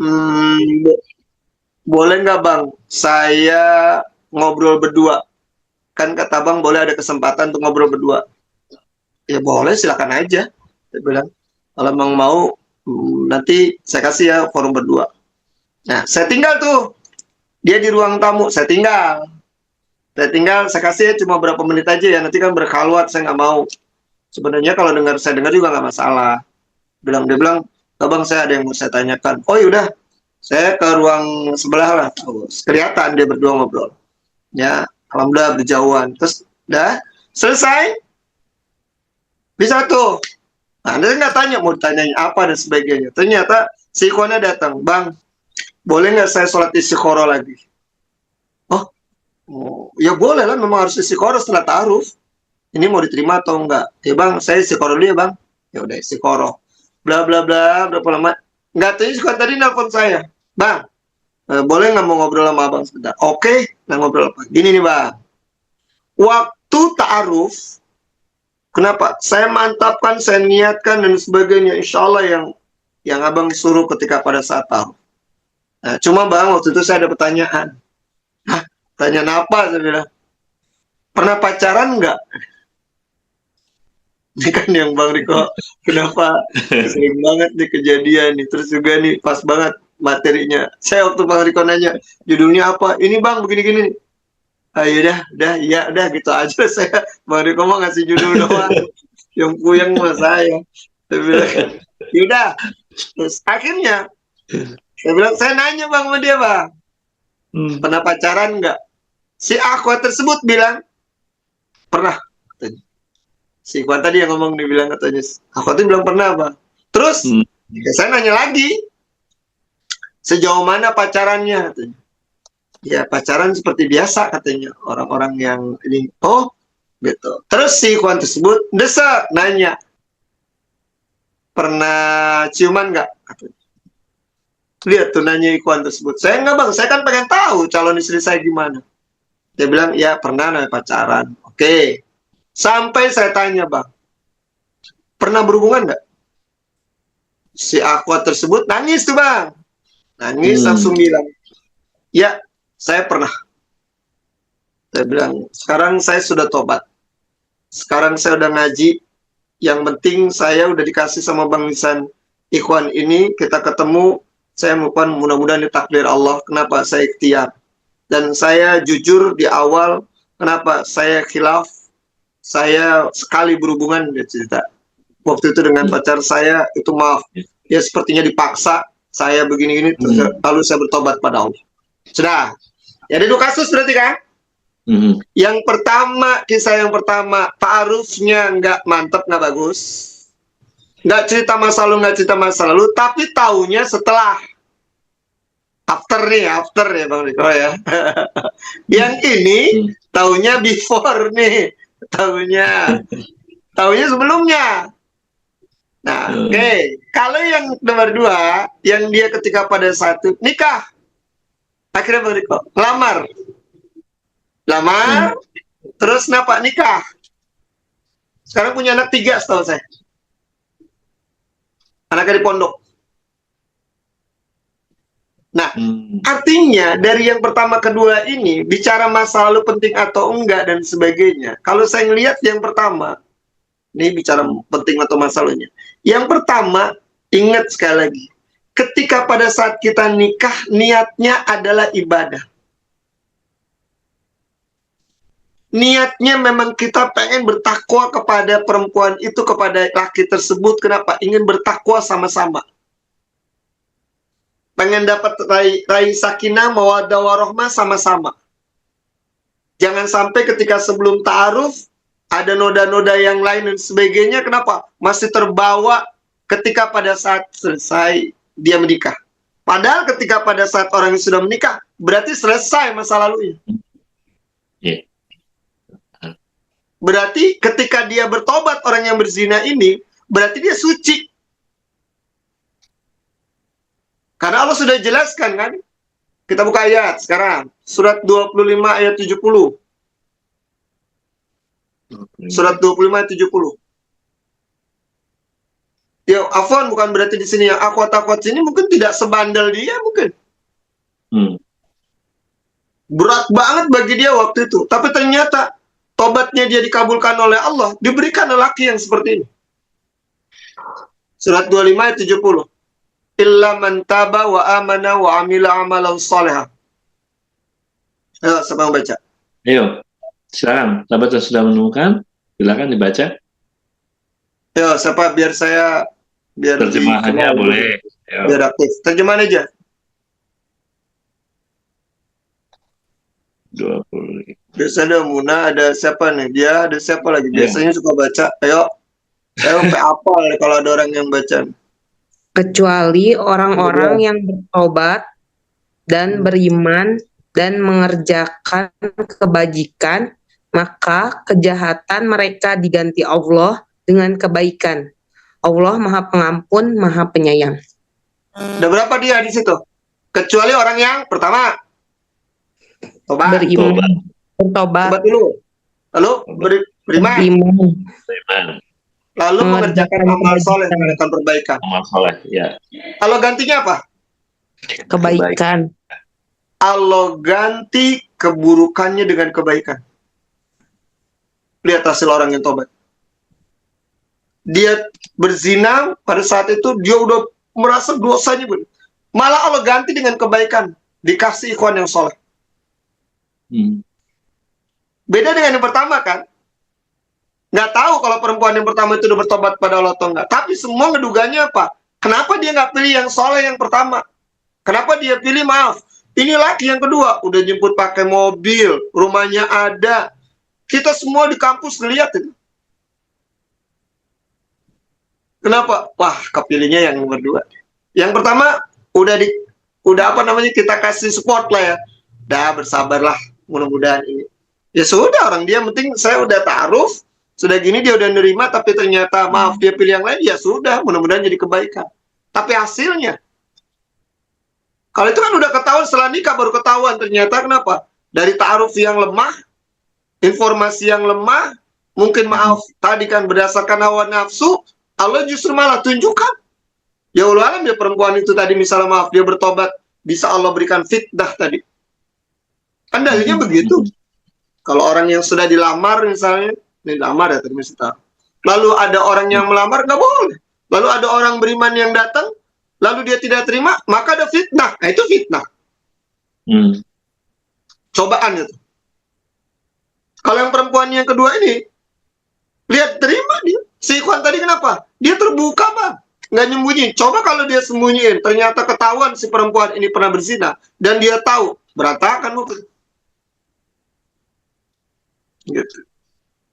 Hmm, boleh nggak Bang? Saya ngobrol berdua. Kan kata Bang boleh ada kesempatan untuk ngobrol berdua. Ya boleh, silakan aja. Saya bilang, kalau Bang mau, nanti saya kasih ya forum berdua. Nah, saya tinggal tuh. Dia di ruang tamu, saya tinggal. Saya kasih cuma berapa menit aja ya. Nanti kan berkhaluat, saya nggak mau. Sebenarnya kalau saya dengar juga nggak masalah. Dia bilang, Bang saya ada yang mau saya tanyakan. Oh yaudah, saya ke ruang sebelah lah. Oh, kelihatan dia berdua ngobrol. Ya, alhamdulillah berjauhan. Terus, dah selesai, bisa tuh. Nah, dia nggak tanya mau ditanyain apa dan sebagainya. Ternyata si ikhwannya datang, Bang, boleh nggak saya sholat istiqoroh lagi? Oh, ya boleh lah, memang harus istiqoroh setelah ta'aruf. Ini mau diterima atau enggak? Ya Bang, saya istiqoroh dulu ya Bang. Ya udah istiqoroh. Bla bla bla, berapa lama? Nggak tahu suka tadi nelpon saya. Bang, boleh nggak mau ngobrol sama Abang sebentar? Oke, nah ngobrol apa? Gini nih Bang, waktu ta'aruf, kenapa? Saya mantapkan, saya niatkan dan sebagainya. Insya Allah yang Abang suruh ketika pada saat ta'aruf. Nah, cuma Bang, waktu itu saya ada pertanyaan. Hah? Tanya apa? Saya bilang, pernah pacaran nggak? Ini kan yang Bang Riko, kenapa sering banget nih kejadian nih. Terus juga nih pas banget materinya. Saya waktu Bang Riko nanya, judulnya apa? Ini Bang, begini-gini. Ah, udah, iya, udah gitu aja saya. Bang Riko mau ngasih judul doang. Yang puyeng sama saya. Saya bilang, yaudah. Terus akhirnya, saya bilang, saya nanya Bang sama dia Bang, pernah pacaran nggak? Si Aqua tersebut bilang, pernah. Si Ikhwan tadi yang ngomong dibilang katanya, aku tuh bilang pernah Bang. Terus ya saya nanya lagi, sejauh mana pacarannya katanya. Ya pacaran seperti biasa katanya orang-orang yang ini. Oh gitu. Terus si Ikhwan tersebut desa nanya, pernah ciuman nggak katanya. Lihat tuh nanya Ikhwan tersebut. Saya nggak Bang, saya kan pengen tahu calon istri saya gimana. Dia bilang ya pernah namanya pacaran. Oke. Sampai saya tanya Bang, pernah berhubungan nggak? Si Aqua tersebut nangis tuh Bang. Nangis langsung bilang, ya saya pernah. Saya bilang, sekarang saya sudah tobat. Sekarang saya udah ngaji. Yang penting saya udah dikasih sama Bang Nisan. Ikhwan ini kita ketemu. Saya mudah-mudahan ditakdir Allah. Kenapa saya ikhtiar. Dan saya jujur di awal. Kenapa saya khilaf. Saya sekali berhubungan. Dia cerita. Waktu itu dengan pacar saya. Itu maaf. Ya sepertinya dipaksa. Saya begini-gini. Lalu saya bertobat pada Allah. Sudah. Jadi dua kasus berarti kan? Yang pertama, kisah yang pertama, ta'arufnya nggak mantep, nggak bagus. Nggak cerita masa lalu, nggak cerita masa lalu, tapi taunya setelah. After ya Bang Riko ya. Yang ini, taunya before nih. Taunya sebelumnya. Nah, oke. Kalau yang nomor dua, yang dia ketika pada satu nikah. Akhirnya Bang Riko, lamar, terus kenapa nikah? Sekarang punya anak 3 setahu saya. Anaknya di pondok. Nah, artinya dari yang pertama kedua ini bicara masa lalu penting atau enggak dan sebagainya. Kalau saya ngelihat yang pertama, ini bicara penting atau masa lalunya. Yang pertama, ingat sekali lagi, ketika pada saat kita nikah niatnya adalah ibadah. Niatnya memang kita pengen bertakwa kepada perempuan itu, kepada laki tersebut. Kenapa? Ingin bertakwa sama-sama. Pengen dapat rai sakinah, mawaddah warohmah sama-sama. Jangan sampai ketika sebelum ta'aruf ada noda-noda yang lain dan sebagainya. Kenapa? Masih terbawa ketika pada saat selesai dia menikah. Padahal ketika pada saat orang yang sudah menikah berarti selesai masa lalunya. Berarti ketika dia bertobat orang yang berzina ini berarti dia suci. Karena Allah sudah jelaskan kan. Kita buka ayat sekarang. Surat 25 ayat 70. Surat 25 ayat 70. Ya, afwan bukan berarti di sini yang akhwat-akhwat sini mungkin tidak sebandel dia mungkin. Hmm. Berat banget bagi dia waktu itu. Tapi ternyata tobatnya dia dikabulkan oleh Allah, diberikan lelaki yang seperti ini. Surat 25 ayat 70. Illa man taba wa amana wa amila amalan salihah. Ayo, siapa yang baca? Ayo, silakan. Sahabat yang sudah menemukan, silakan dibaca. Ayo, siapa biar Terjemahannya dikenal boleh. gitu. Ayo, Biar aktif. Terjemahan aja. 20. Biasanya ada Muna, ada siapa nih? Dia ada siapa lagi? Ayo. Biasanya suka baca. Ayo, saya sampai apal nih kalau ada orang yang baca. Kecuali orang-orang Iya. yang bertobat dan beriman dan mengerjakan kebajikan, maka kejahatan mereka diganti Allah dengan kebaikan. Allah Maha Pengampun, Maha Penyayang. Ada berapa dia di situ? Kecuali orang yang pertama tobat. Beriman, bertobat, Tobat dulu. Lalu beriman. beriman, Beriman. Lalu mengerjakan amal soleh, kebajikan. mengerjakan perbaikan. Amal soleh, ya. Kalau gantinya apa? Kebaikan. Allah ganti keburukannya dengan kebaikan. Lihat hasil orang yang tobat. Dia berzina, pada saat itu dia udah merasa dosanya. Malah Allah ganti dengan kebaikan. Dikasih ikhwan yang soleh. Hmm. Beda dengan yang pertama kan? Nggak tahu kalau perempuan yang pertama itu udah bertobat pada Allah atau enggak. Tapi semua ngeduganya apa? Kenapa dia nggak pilih yang soleh yang pertama? Kenapa dia pilih maaf? Ini laki yang kedua. Udah jemput pakai mobil. Rumahnya ada. Kita semua di kampus ngeliat itu. Kenapa? Wah, kepilihnya yang nomor dua. Yang pertama, udah apa namanya, kita kasih support lah ya. Dah, bersabarlah. Mudah-mudahan ini. Ya sudah, orang dia penting saya udah ta'aruf. Sudah gini dia udah nerima, tapi ternyata maaf dia pilih yang lain, ya sudah, mudah-mudahan jadi kebaikan. Tapi hasilnya, kalau itu kan udah ketahuan setelah nikah baru ketahuan, ternyata kenapa? Dari ta'aruf yang lemah, informasi yang lemah, mungkin maaf, tadi kan berdasarkan hawa nafsu, Allah justru malah tunjukkan. Ya Allah alam ya perempuan itu tadi misalnya maaf, dia bertobat, bisa Allah berikan fitnah tadi. Kan dalilnya begitu. Kalau orang yang sudah dilamar misalnya, dilamar ya tadi misalnya. Lalu ada orang yang melamar, nggak boleh. Lalu ada orang beriman yang datang, lalu dia tidak terima, maka ada fitnah. Nah itu fitnah. Cobaan itu. Kalau yang perempuan yang kedua ini, lihat terima dia. Si ikhwan tadi kenapa? Dia terbuka bang. Nggak nyembunyi. Coba kalau dia sembunyiin, ternyata ketahuan si perempuan ini pernah berzina, dan dia tahu, berantakan mungkin. Gitu.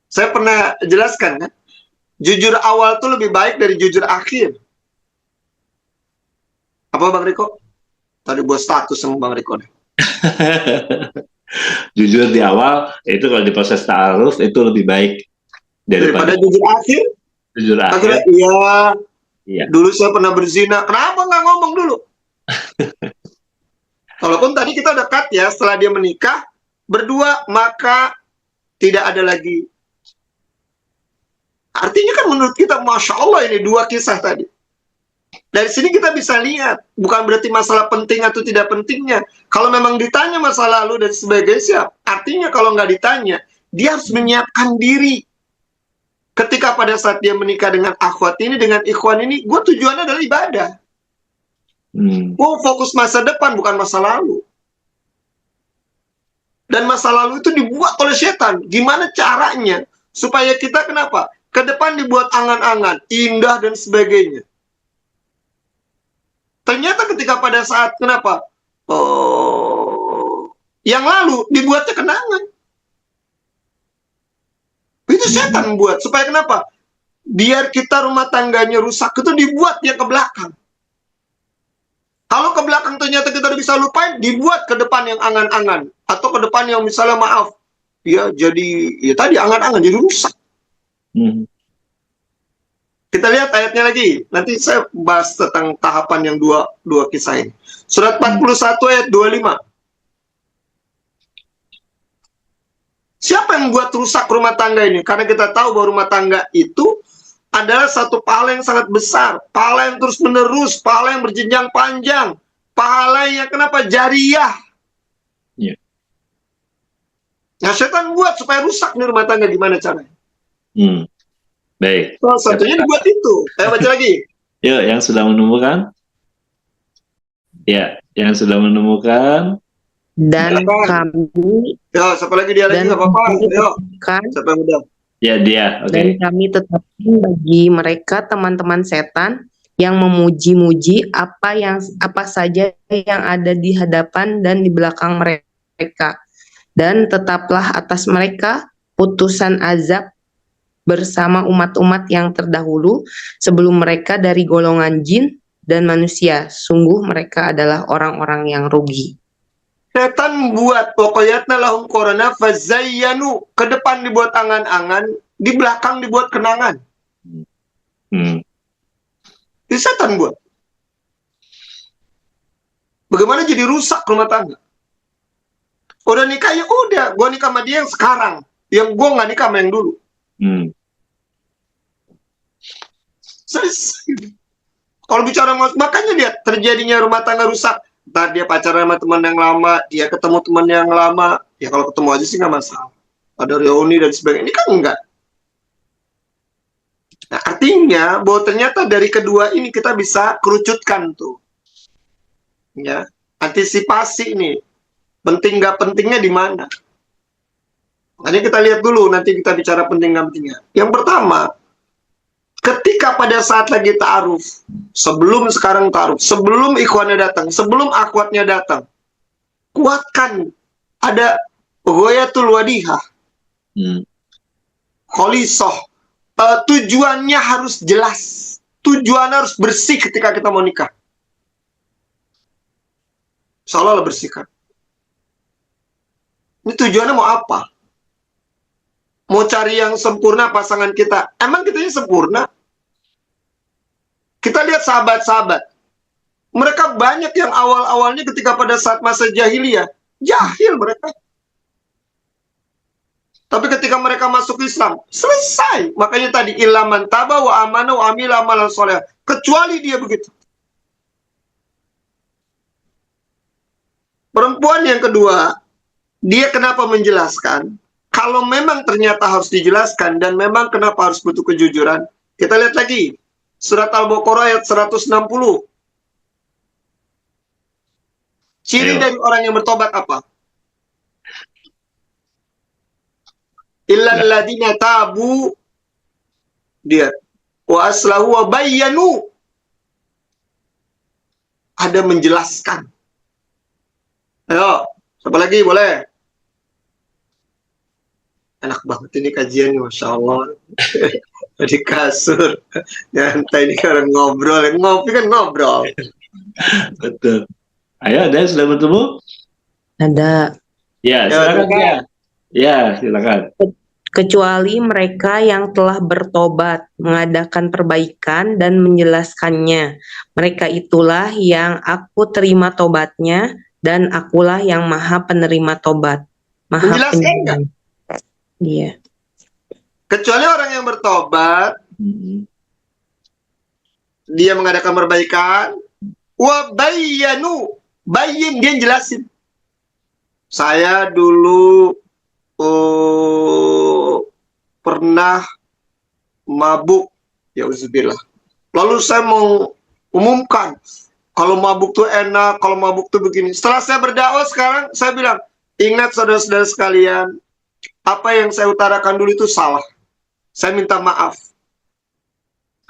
Saya pernah jelaskan kan, jujur awal tuh lebih baik dari jujur akhir. Apa Bang Riko? Tadi buat status sama Bang Riko nih. Jujur di awal, itu kalau di proses ta'aruf itu lebih baik daripada jujur akhir. Jujur akhir. Iya. Dulu saya pernah berzina. Kenapa nggak ngomong dulu? Walaupun tadi kita udah cut ya, setelah dia menikah berdua, maka tidak ada lagi. Artinya kan menurut kita, Masya Allah ini dua kisah tadi. Dari sini kita bisa lihat, bukan berarti masalah penting atau tidak pentingnya. Kalau memang ditanya masa lalu dan sebagainya, artinya kalau nggak ditanya, dia harus menyiapkan diri. Ketika pada saat dia menikah dengan akhwat ini, dengan ikhwan ini, gue tujuannya adalah ibadah. Gue fokus masa depan, bukan masa lalu. Dan masa lalu itu dibuat oleh setan. Gimana caranya? Supaya kita kenapa? Ke depan dibuat angan-angan, indah dan sebagainya. Ternyata ketika pada saat kenapa? Yang lalu dibuatnya kenangan. Itu setan membuat. Supaya kenapa? Biar kita rumah tangganya rusak, itu dibuat dia ke belakang. Kalau ke belakang ternyata kita bisa lupain, dibuat ke depan yang angan-angan. Atau ke depan yang misalnya maaf, ya jadi, ya tadi angan-angan, jadi rusak. Kita lihat ayatnya lagi. Nanti saya bahas tentang tahapan yang dua kisah ini. Surat 41 ayat 25. Siapa yang membuat rusak rumah tangga ini? Karena kita tahu bahwa rumah tangga itu adalah satu pahala yang sangat besar, pahala yang terus menerus, pahala yang berjenjang panjang, pahala yang kenapa jariah. Iya. Nah, setan buat supaya rusak nih rumah tangga, gimana caranya? Baik. Salah satunya dibuat itu. Ayo baca lagi. Yuk, yang sudah menemukan. Ya, yang sudah menemukan. Dan Silakan. kami Yo, siapa lagi dia lagi dan nggak apa-apa. kami Ayo, tetapkan siapa yang udah? Ya, dia. Oke. dan kami tetapkan bagi mereka teman-teman setan yang memuji-muji apa saja yang ada di hadapan dan di belakang mereka, dan tetaplah atas mereka putusan azab bersama umat-umat yang terdahulu sebelum mereka dari golongan jin dan manusia. Sungguh mereka adalah orang-orang yang rugi. Setan buat pokoknya lahum korona fazayyanu, ke depan dibuat angan-angan, di belakang dibuat kenangan. Itu setan buat. Bagaimana jadi rusak rumah tangga? Udah nikah ya udah, gua nikah sama dia yang sekarang, yang gua nggak nikah sama yang dulu. Selesai. Kalau bicara makanya lihat terjadinya rumah tangga rusak. Ntar dia pacaran sama teman yang lama, dia ketemu teman yang lama. Ya kalau ketemu aja sih nggak masalah. Ada reuni dan sebagainya. Ini kan enggak. Nah, artinya bahwa ternyata dari kedua ini kita bisa kerucutkan tuh. Ya, antisipasi ini. Penting nggak pentingnya di mana? Makanya kita lihat dulu, nanti kita bicara penting nggak pentingnya. Yang pertama, ketika pada saat lagi ta'aruf, sebelum sekarang ta'aruf, sebelum ikhwannya datang, sebelum akhwatnya datang, kuatkan ada ghoyatul wadihah, kholisah. Tujuannya harus jelas, tujuannya harus bersih ketika kita mau nikah. Seolah-olah bersihkan. Ini tujuannya mau apa? Mau cari yang sempurna pasangan kita. Emang kitanya sempurna? Kita lihat sahabat-sahabat. Mereka banyak yang awal-awalnya ketika pada saat masa jahiliyah. Jahil mereka. Tapi ketika mereka masuk Islam, selesai. Makanya tadi, ilaman taba wa amana wa amila amalan soleh. Kecuali dia begitu. Perempuan yang kedua, dia kenapa menjelaskan? Kalau memang ternyata harus dijelaskan dan memang kenapa harus butuh kejujuran, kita lihat lagi surat Al-Baqarah ayat 160. Ciri dari orang yang bertobat apa? Illal ladzina tabu, dia wa aslahu wa bayyanu, ada menjelaskan. Ayo, siapa lagi boleh? Enak banget ini kajian, Masya Allah. Di kasur, nyantai, ini orang ngobrol, yang ngopi kan ngobrol. Betul. Ayo, ada yang sudah bertemu? Ada. Ya, silakan dia. Ya, silakan. Kecuali mereka yang telah bertobat, mengadakan perbaikan dan menjelaskannya. Mereka itulah yang aku terima tobatnya, dan akulah yang maha penerima tobat. Maha Menjelaskan nggak? Iya. Kecuali orang yang bertobat, dia mengadakan perbaikan, wa bayyanu, bayyin, dia jelasin. Saya dulu pernah mabuk, ya uzubillah. Lalu saya mau umumkan, kalau mabuk tuh enak, kalau mabuk tuh begini. Setelah saya berdakwah sekarang, saya bilang, ingat saudara-saudara sekalian, apa yang saya utarakan dulu itu salah. Saya minta maaf.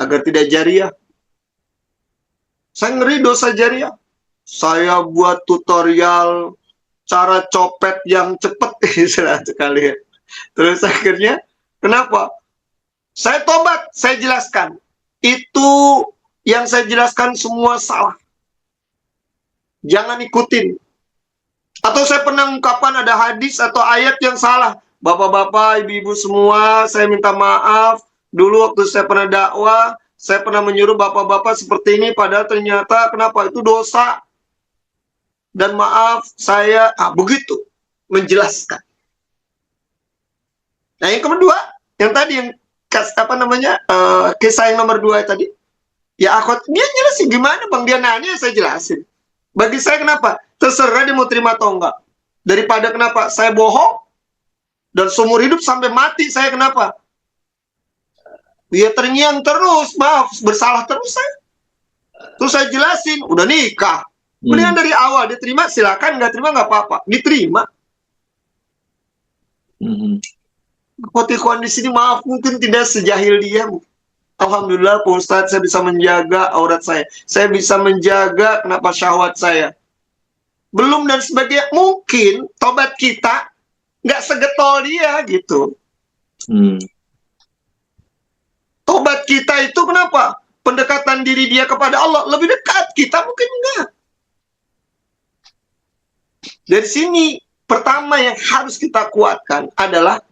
Agar tidak jariah. Saya ngeri dosa jariah. Saya buat tutorial cara copet yang cepat sekali. Terus akhirnya, kenapa? Saya tobat, saya jelaskan. Itu yang saya jelaskan semua salah. Jangan ikutin. Atau saya pernah ungkapkan ada hadis atau ayat yang salah. Bapak-bapak, ibu-ibu semua, saya minta maaf. Dulu waktu saya pernah dakwah, saya pernah menyuruh bapak-bapak seperti ini, padahal ternyata kenapa itu dosa. Dan maaf, saya begitu menjelaskan. Nah, yang kedua, yang tadi yang kisah yang nomor 2 tadi. Ya akhwat, dia jelasin gimana bang, dia nanya saya jelasin. Bagi saya kenapa? Terserah dia mau terima atau enggak. Daripada kenapa? Saya bohong dan seumur hidup sampai mati saya kenapa? Dia terngiang terus, maaf, bersalah terus saya. Terus saya jelasin, udah nikah. Mendingan dari awal dia terima silakan, nggak terima nggak apa-apa. Diterima. Ikhwan di sini maaf mungkin tidak sejahil dia. Alhamdulillah Pak Ustadz, saya bisa menjaga aurat saya. Saya bisa menjaga kenapa syahwat saya. Belum dan sebagainya. Mungkin tobat kita nggak segetol dia gitu. Tobat kita itu kenapa? Pendekatan diri dia kepada Allah lebih dekat. Kita mungkin enggak. Dari sini pertama yang harus kita kuatkan adalah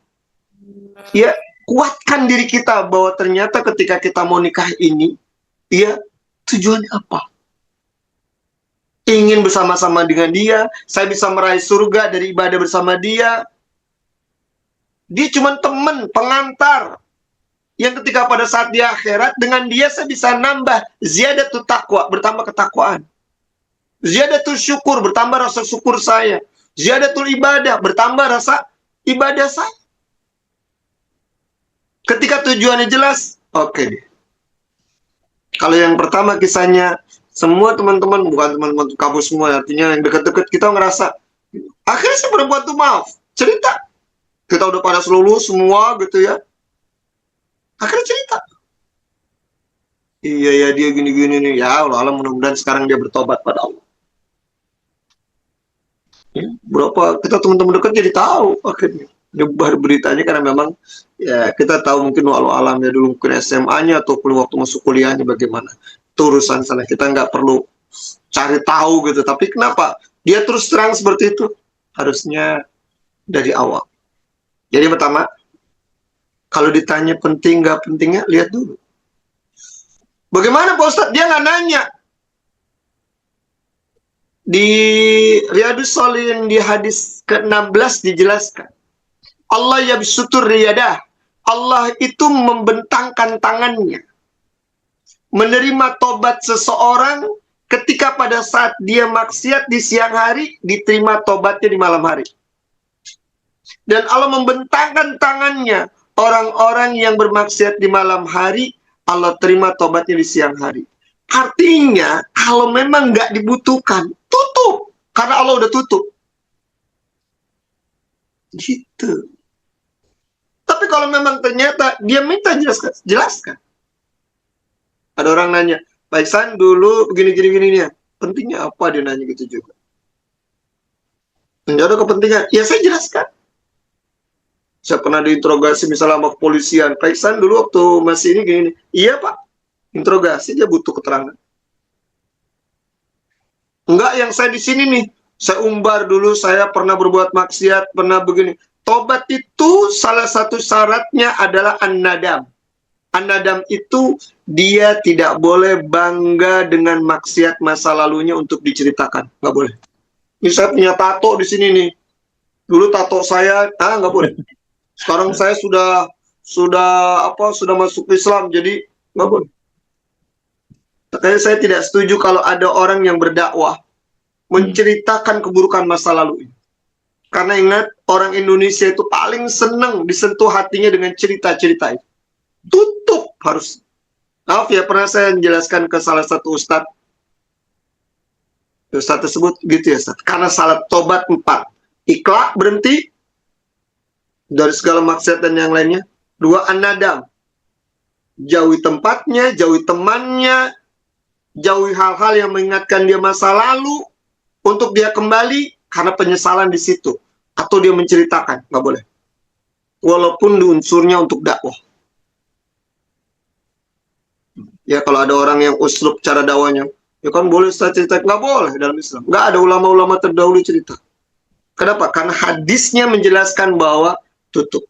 ya kuatkan diri kita bahwa ternyata ketika kita mau nikah ini, ya tujuannya apa? Ingin bersama-sama dengan dia, saya bisa meraih surga dari ibadah bersama dia. Dia cuma teman, pengantar. Yang ketika pada saat di akhirat, dengan dia saya bisa nambah ziyadatul taqwa, bertambah ketakwaan. Ziyadatul syukur, bertambah rasa syukur saya. Ziyadatul ibadah, bertambah rasa ibadah saya. Ketika tujuannya jelas, oke deh. Kalau yang pertama kisahnya, semua teman-teman, bukan teman-teman kamu semua, artinya yang dekat-dekat kita ngerasa, akhirnya saya berbuat tuh maaf, cerita. Kita udah pada seluruh semua gitu ya. Akhirnya cerita. Iya ya dia gini-gini nih. Ya Allah, mudah-mudahan sekarang dia bertobat pada Allah. Ya, berapa kita teman-teman dekat jadi tahu akhirnya. Nyebar beritanya karena memang ya kita tahu mungkin walau alam ya dulu mungkin SMA-nya ataupun waktu masuk kuliahnya bagaimana. Itu urusan sana, kita nggak perlu cari tahu gitu. Tapi kenapa dia terus terang seperti itu? Harusnya dari awal. Jadi pertama, kalau ditanya penting nggak pentingnya, lihat dulu. Bagaimana Pak Ustadz? Dia nggak nanya. Di Riyadus Shalihin di hadis ke-16 dijelaskan. Allah yabsutur riyadah. Allah itu membentangkan tangannya. Menerima tobat seseorang ketika pada saat dia maksiat di siang hari, diterima tobatnya di malam hari. Dan Allah membentangkan tangannya. Orang-orang yang bermaksiat di malam hari, Allah terima tobatnya di siang hari. Artinya, kalau memang nggak dibutuhkan, tutup. Karena Allah udah tutup. Gitu. Tapi kalau memang ternyata dia minta jelaskan. Ada orang nanya, Pak Iksan dulu begini-gini ya. Pentingnya apa dia nanya gitu juga. Tidak ada kepentingan. Ya saya jelaskan. Saya pernah diinterogasi misalnya sama kepolisian. Pak Iksan dulu waktu masih ini gini. Iya Pak. Interogasi dia butuh keterangan. Enggak yang saya di sini nih. Saya umbar dulu saya pernah berbuat maksiat, pernah begini. Tobat itu salah satu syaratnya adalah an-nadam. An-nadam itu dia tidak boleh bangga dengan maksiat masa lalunya untuk diceritakan. Nggak boleh. Ini saya punya tato di sini nih. Dulu tato saya, nggak boleh. Sekarang saya sudah masuk Islam, jadi nggak boleh. Makanya saya tidak setuju kalau ada orang yang berdakwah menceritakan keburukan masa lalu ini. Karena ingat, orang Indonesia itu paling senang disentuh hatinya dengan cerita-cerita itu. Tutup harus. Maaf ya, pernah saya menjelaskan ke salah satu ustadz. Ustadz tersebut gitu ya Ustadz. Karena salah tobat 4. Ikhlas, berhenti. Dari segala maksiat dan yang lainnya. 2, an-nadam. Jauhi tempatnya, jauhi temannya. Jauhi hal-hal yang mengingatkan dia masa lalu. Untuk dia kembali. Karena penyesalan di situ. Atau dia menceritakan. Nggak boleh. Walaupun unsurnya untuk dakwah. Ya kalau ada orang yang uslub cara dakwahnya. Ya kan boleh saya cerita. Nggak boleh dalam Islam. Nggak ada ulama-ulama terdahulu cerita. Kenapa? Karena hadisnya menjelaskan bahwa tutup.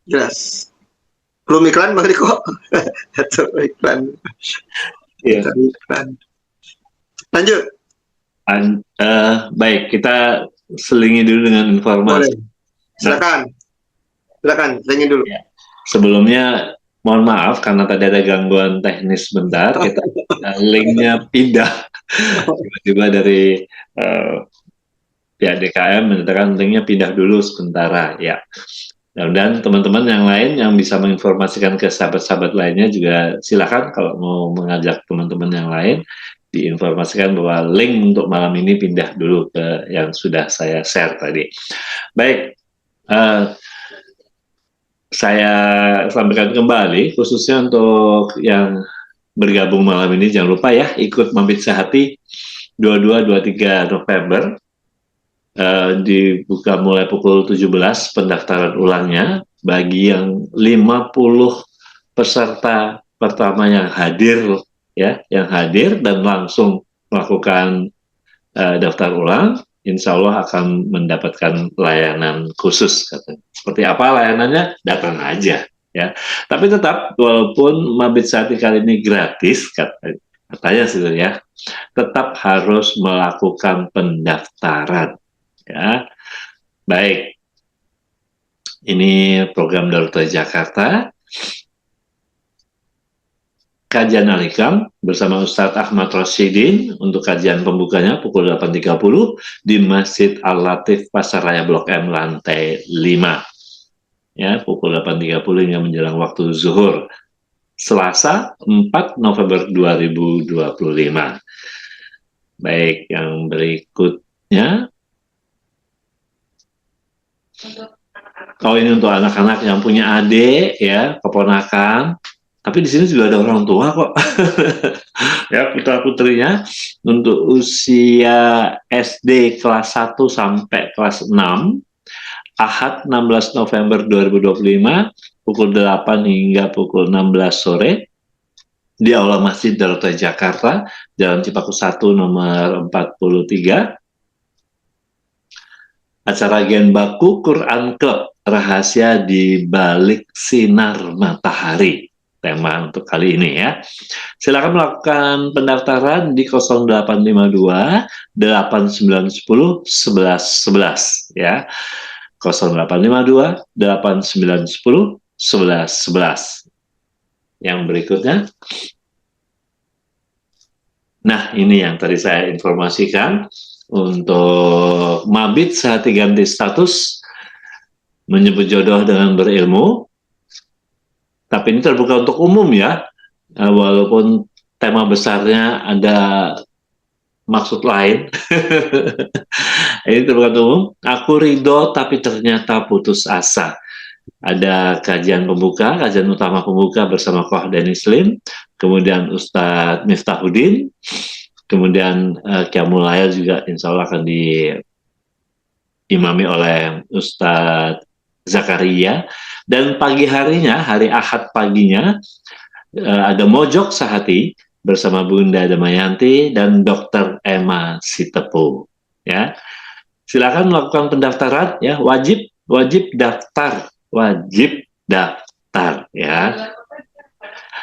Jelas. Belum iklan Bang Riko? Atau iklan. Iya. Iklan. Lanjut. Baik, kita selingi dulu dengan informasi. Boleh. Silakan. Silakan, selingi dulu. Ya. Sebelumnya mohon maaf karena tadi ada gangguan teknis sebentar, kita linknya pindah tiba-tiba dari pihak DKM menyatakan linknya pindah dulu sementara ya. Dan teman-teman yang lain yang bisa menginformasikan ke sahabat-sahabat lainnya juga silakan kalau mau mengajak teman-teman yang lain diinformasikan bahwa link untuk malam ini pindah dulu ke yang sudah saya share tadi. Baik, saya sampaikan kembali khususnya untuk yang bergabung malam ini jangan lupa ya ikut Mabit Sehati 22-23 November. Dibuka mulai pukul 17 pendaftaran ulangnya bagi yang 50 peserta pertama yang hadir ya, yang hadir dan langsung melakukan daftar ulang, insya Allah akan mendapatkan layanan khusus. Seperti apa layanannya? Datang aja ya. Tapi tetap walaupun Mabit Sehati kali ini gratis katanya sih ya, tetap harus melakukan pendaftaran. Ya, baik. Ini program Darurat Jakarta. Kajian Al-Hikam bersama Ustadz Ahmad Rasyidin untuk kajian pembukanya pukul 8.30 di Masjid Al-Latif Pasar Raya Blok M lantai 5. Ya, pukul 8.30 hingga menjelang waktu zuhur. Selasa 4 November 2025. Baik, yang berikutnya. Oh, ini untuk anak-anak yang punya adik ya, keponakan. Tapi di sini juga ada orang tua kok. Ya, putra-putrinya untuk usia SD kelas 1 sampai kelas 6, Ahad 16 November 2025, pukul 8 hingga pukul 16 sore, di Aula Masjid Darurat Jakarta, Jalan Cipaku 1 nomor 43. Acara Gen Baku Quran Club, rahasia di balik sinar matahari. Tema untuk kali ini ya. Silakan melakukan pendaftaran di 0852 8910 1111 ya. 0852 8910 1111. Yang berikutnya. Nah, ini yang tadi saya informasikan. Untuk Mabit Sehati ganti status menyebut jodoh dengan berilmu, tapi ini terbuka untuk umum ya, walaupun tema besarnya ada maksud lain. Ini terbuka untuk umum. Aku ridho tapi ternyata putus asa. Ada kajian pembuka, kajian utama pembuka bersama Koh Denis Lim, kemudian Ustadz Miftahuddin, kemudian Qiyamul Lail juga insya Allah akan diimami oleh Ustadz Zakaria. Dan pagi harinya, hari Ahad paginya, ada Mojok Sehati bersama Bunda Damayanti dan Dr. Emma Sitepu. Ya, silakan melakukan pendaftaran ya, wajib daftar ya.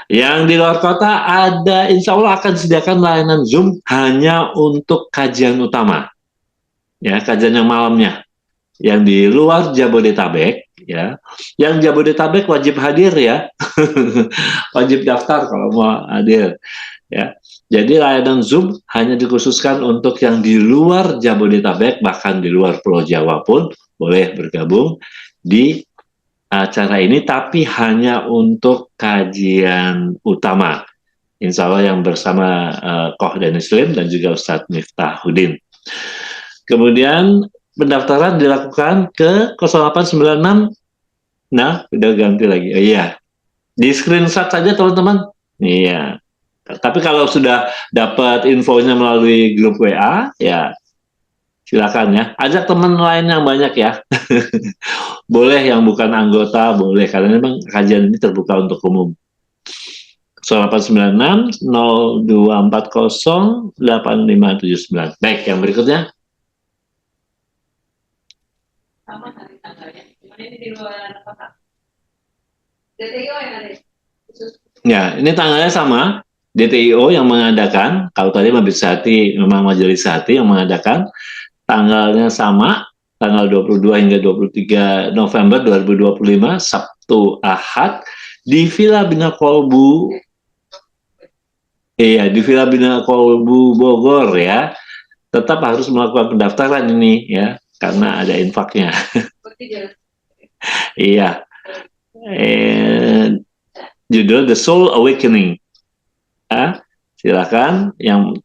Yang di luar kota ada, insya Allah akan disediakan layanan Zoom hanya untuk kajian utama. Ya, kajian yang malamnya. Yang di luar Jabodetabek, ya. Yang Jabodetabek wajib hadir ya. Wajib daftar kalau mau hadir. Ya. Jadi layanan Zoom hanya dikhususkan untuk yang di luar Jabodetabek, bahkan di luar Pulau Jawa pun boleh bergabung di acara ini, tapi hanya untuk kajian utama. Insya Allah yang bersama Koh Denis Lim dan juga Ustadz Miftahuddin. Kemudian pendaftaran dilakukan ke 0896. Nah, udah ganti lagi. Oh iya, di screenshot saja teman-teman. Iya. Tapi kalau sudah dapat infonya melalui grup WA, ya silakan ya. Ajak teman lain yang banyak ya. Boleh yang bukan anggota, boleh. Karena memang kajian ini terbuka untuk umum. 0896 0240 8579. Baik, yang berikutnya. Sama dari tanggalnya. Ini di luar kota. DTIO yang ada. Ya, ini tanggalnya sama. DTIO yang mengadakan, kalau tadi Mabit Sehati memang Majelis Sehati yang mengadakan, tanggalnya sama, tanggal 22 hingga 23 November 2025, Sabtu Ahad di Villa Bina Kolbu. Iya, di Villa Bina Kolbu Bogor ya. Tetap harus melakukan pendaftaran ini ya, karena ada infaknya. Iya. Judul The Soul Awakening. Ya, silakan yang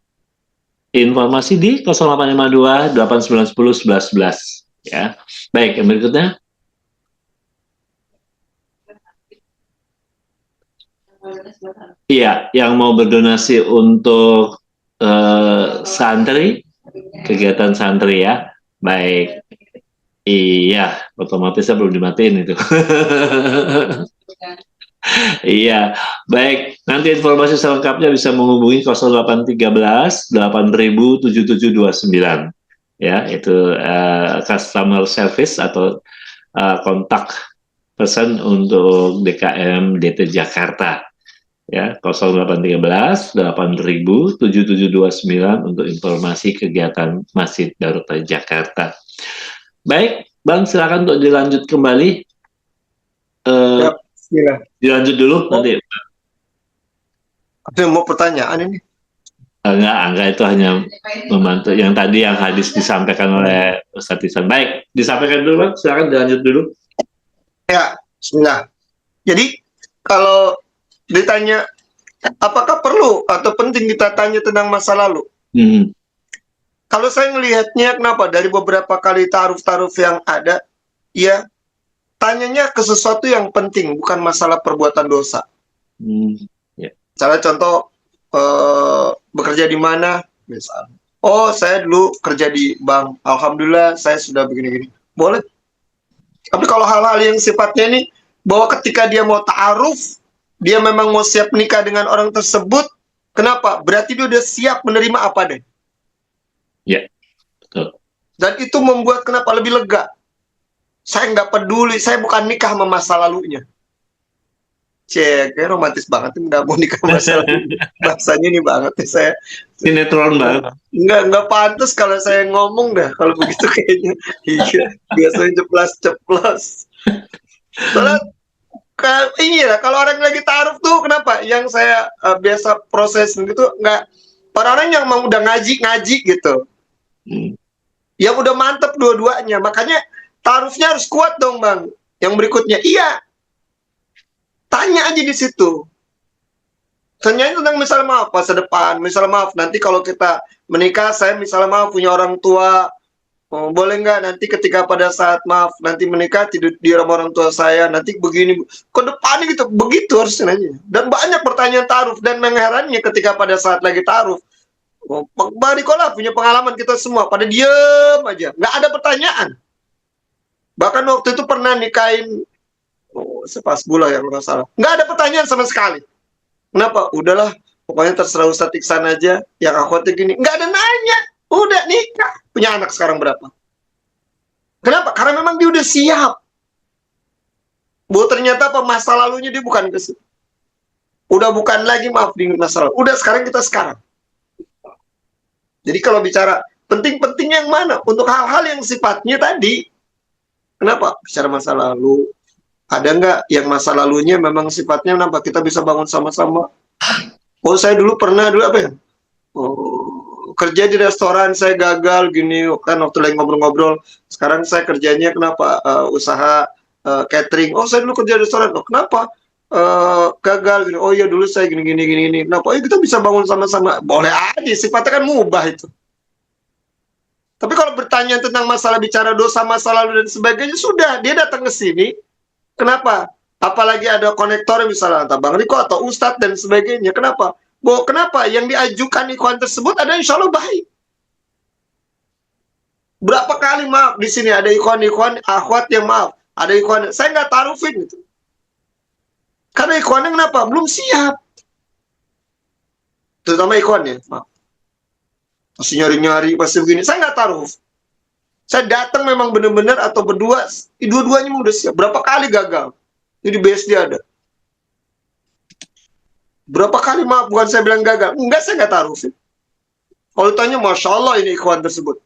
informasi di 0852 8910 1111 ya. Baik, yang berikutnya. Iya, yang mau berdonasi untuk santri, kegiatan santri ya. Baik. Iya, otomatis belum dimatiin itu. Iya, baik. Nanti informasi selengkapnya bisa menghubungi 0813 8000 7729. Ya, itu customer service atau kontak person untuk DKM DT Jakarta. Ya, 0813 8000 7729 untuk informasi kegiatan Masjid Darut Jakarta. Baik, Bang, silakan untuk dilanjut kembali. Bismillah. Dilanjut dulu nanti. Ada mau pertanyaan ini? Enggak, itu hanya membantu yang tadi yang hadis disampaikan oleh Ustadz Ihsan. Baik, disampaikan dulu, Bang. Silakan dilanjut dulu. Ya, bismillah. Jadi kalau ditanya apakah perlu atau penting kita tanya tentang masa lalu? Kalau saya melihatnya, kenapa dari beberapa kali taruf-taruf yang ada, ya tanyanya ke sesuatu yang penting, bukan masalah perbuatan dosa. Misalnya contoh, bekerja di mana, misalnya. Oh, saya dulu kerja di bank. Alhamdulillah, saya sudah begini-gini. Boleh. Tapi kalau hal-hal yang sifatnya ini, bahwa ketika dia mau ta'aruf, dia memang mau siap menikah dengan orang tersebut, kenapa? Berarti dia udah siap menerima apa deh? Ya, betul. Dan itu membuat kenapa lebih lega. Saya nggak peduli, saya bukan nikah sama masa lalunya. Cek, romantis banget, nggak mau nikah sama masa lalu. Bahasanya ini banget nih saya. Sinetron banget. Nggak pantas kalau saya ngomong dah, kalau begitu kayaknya. Iya, biasanya ceplas-ceplos. Soalnya, iya, kalau orang lagi taruh tuh, kenapa? Yang saya biasa proses gitu, nggak. Orang-orang yang mau udah ngaji gitu. Yang udah mantep dua-duanya. Makanya tarufnya harus kuat dong, Bang. Yang berikutnya, iya. Tanya aja di situ. Tanyain tentang misalnya maaf masa depan, misalnya maaf nanti kalau kita menikah, saya misalnya maaf punya orang tua, boleh nggak nanti ketika pada saat maaf nanti menikah tidur di rumah orang tua saya, nanti begini, ke depannya gitu, begitu harus nanya. Dan banyak pertanyaan taruf, dan mengherannya ketika pada saat lagi taruf, Bang Nikola punya pengalaman kita semua, pada diem aja, nggak ada pertanyaan. Bahkan waktu itu pernah nikahin, sepas bulan ya kalau nggak salah, nggak ada pertanyaan sama sekali. Kenapa? Udahlah, pokoknya terserah Ustadz Iksan aja, yang akhwatnya gini, nggak ada nanya, udah nikah, punya anak sekarang berapa? Kenapa? Karena memang dia udah siap. Bahwa ternyata apa, masa lalunya dia bukan ke situ. Udah bukan lagi maaf di masa lalu, udah sekarang kita sekarang. Jadi kalau bicara penting-penting yang mana? Untuk hal-hal yang sifatnya tadi. Kenapa? Bicara masa lalu. Ada nggak yang masa lalunya memang sifatnya kenapa? Kita bisa bangun sama-sama. Oh, saya dulu pernah, apa ya? Oh, kerja di restoran, saya gagal gini. Kan waktu lagi ngobrol-ngobrol. Sekarang saya kerjanya kenapa? Usaha catering. Oh, saya dulu kerja di restoran. Oh, kenapa? Gagal gini. Oh iya, dulu saya gini. Kenapa? Oh, kita bisa bangun sama-sama. Boleh aja, sifatnya kan mubah itu. Tapi kalau bertanya tentang masalah bicara dosa, masa lalu dan sebagainya, sudah, dia datang ke sini. Kenapa? Apalagi ada konektor misalnya, entah Bang Riko atau Ustadz dan sebagainya. Kenapa? Kenapa? Yang diajukan ikhwan tersebut ada insya Allah baik. Berapa kali maaf di sini ada ikhwan akhwat yang maaf. Ada ikhwan, saya nggak tarufin gitu. Karena ikhwannya kenapa? Belum siap. Terutama ikhwannya, maaf. Masih nyari-nyari, masih begini. Saya nggak taruh. Saya datang memang benar-benar atau berdua, dua-duanya udah siap. Berapa kali gagal? Jadi BSD ada. Berapa kali maaf, bukan saya bilang gagal. Enggak, saya nggak taruh. Kalau tanya, Masya Allah ini ikhwan tersebut.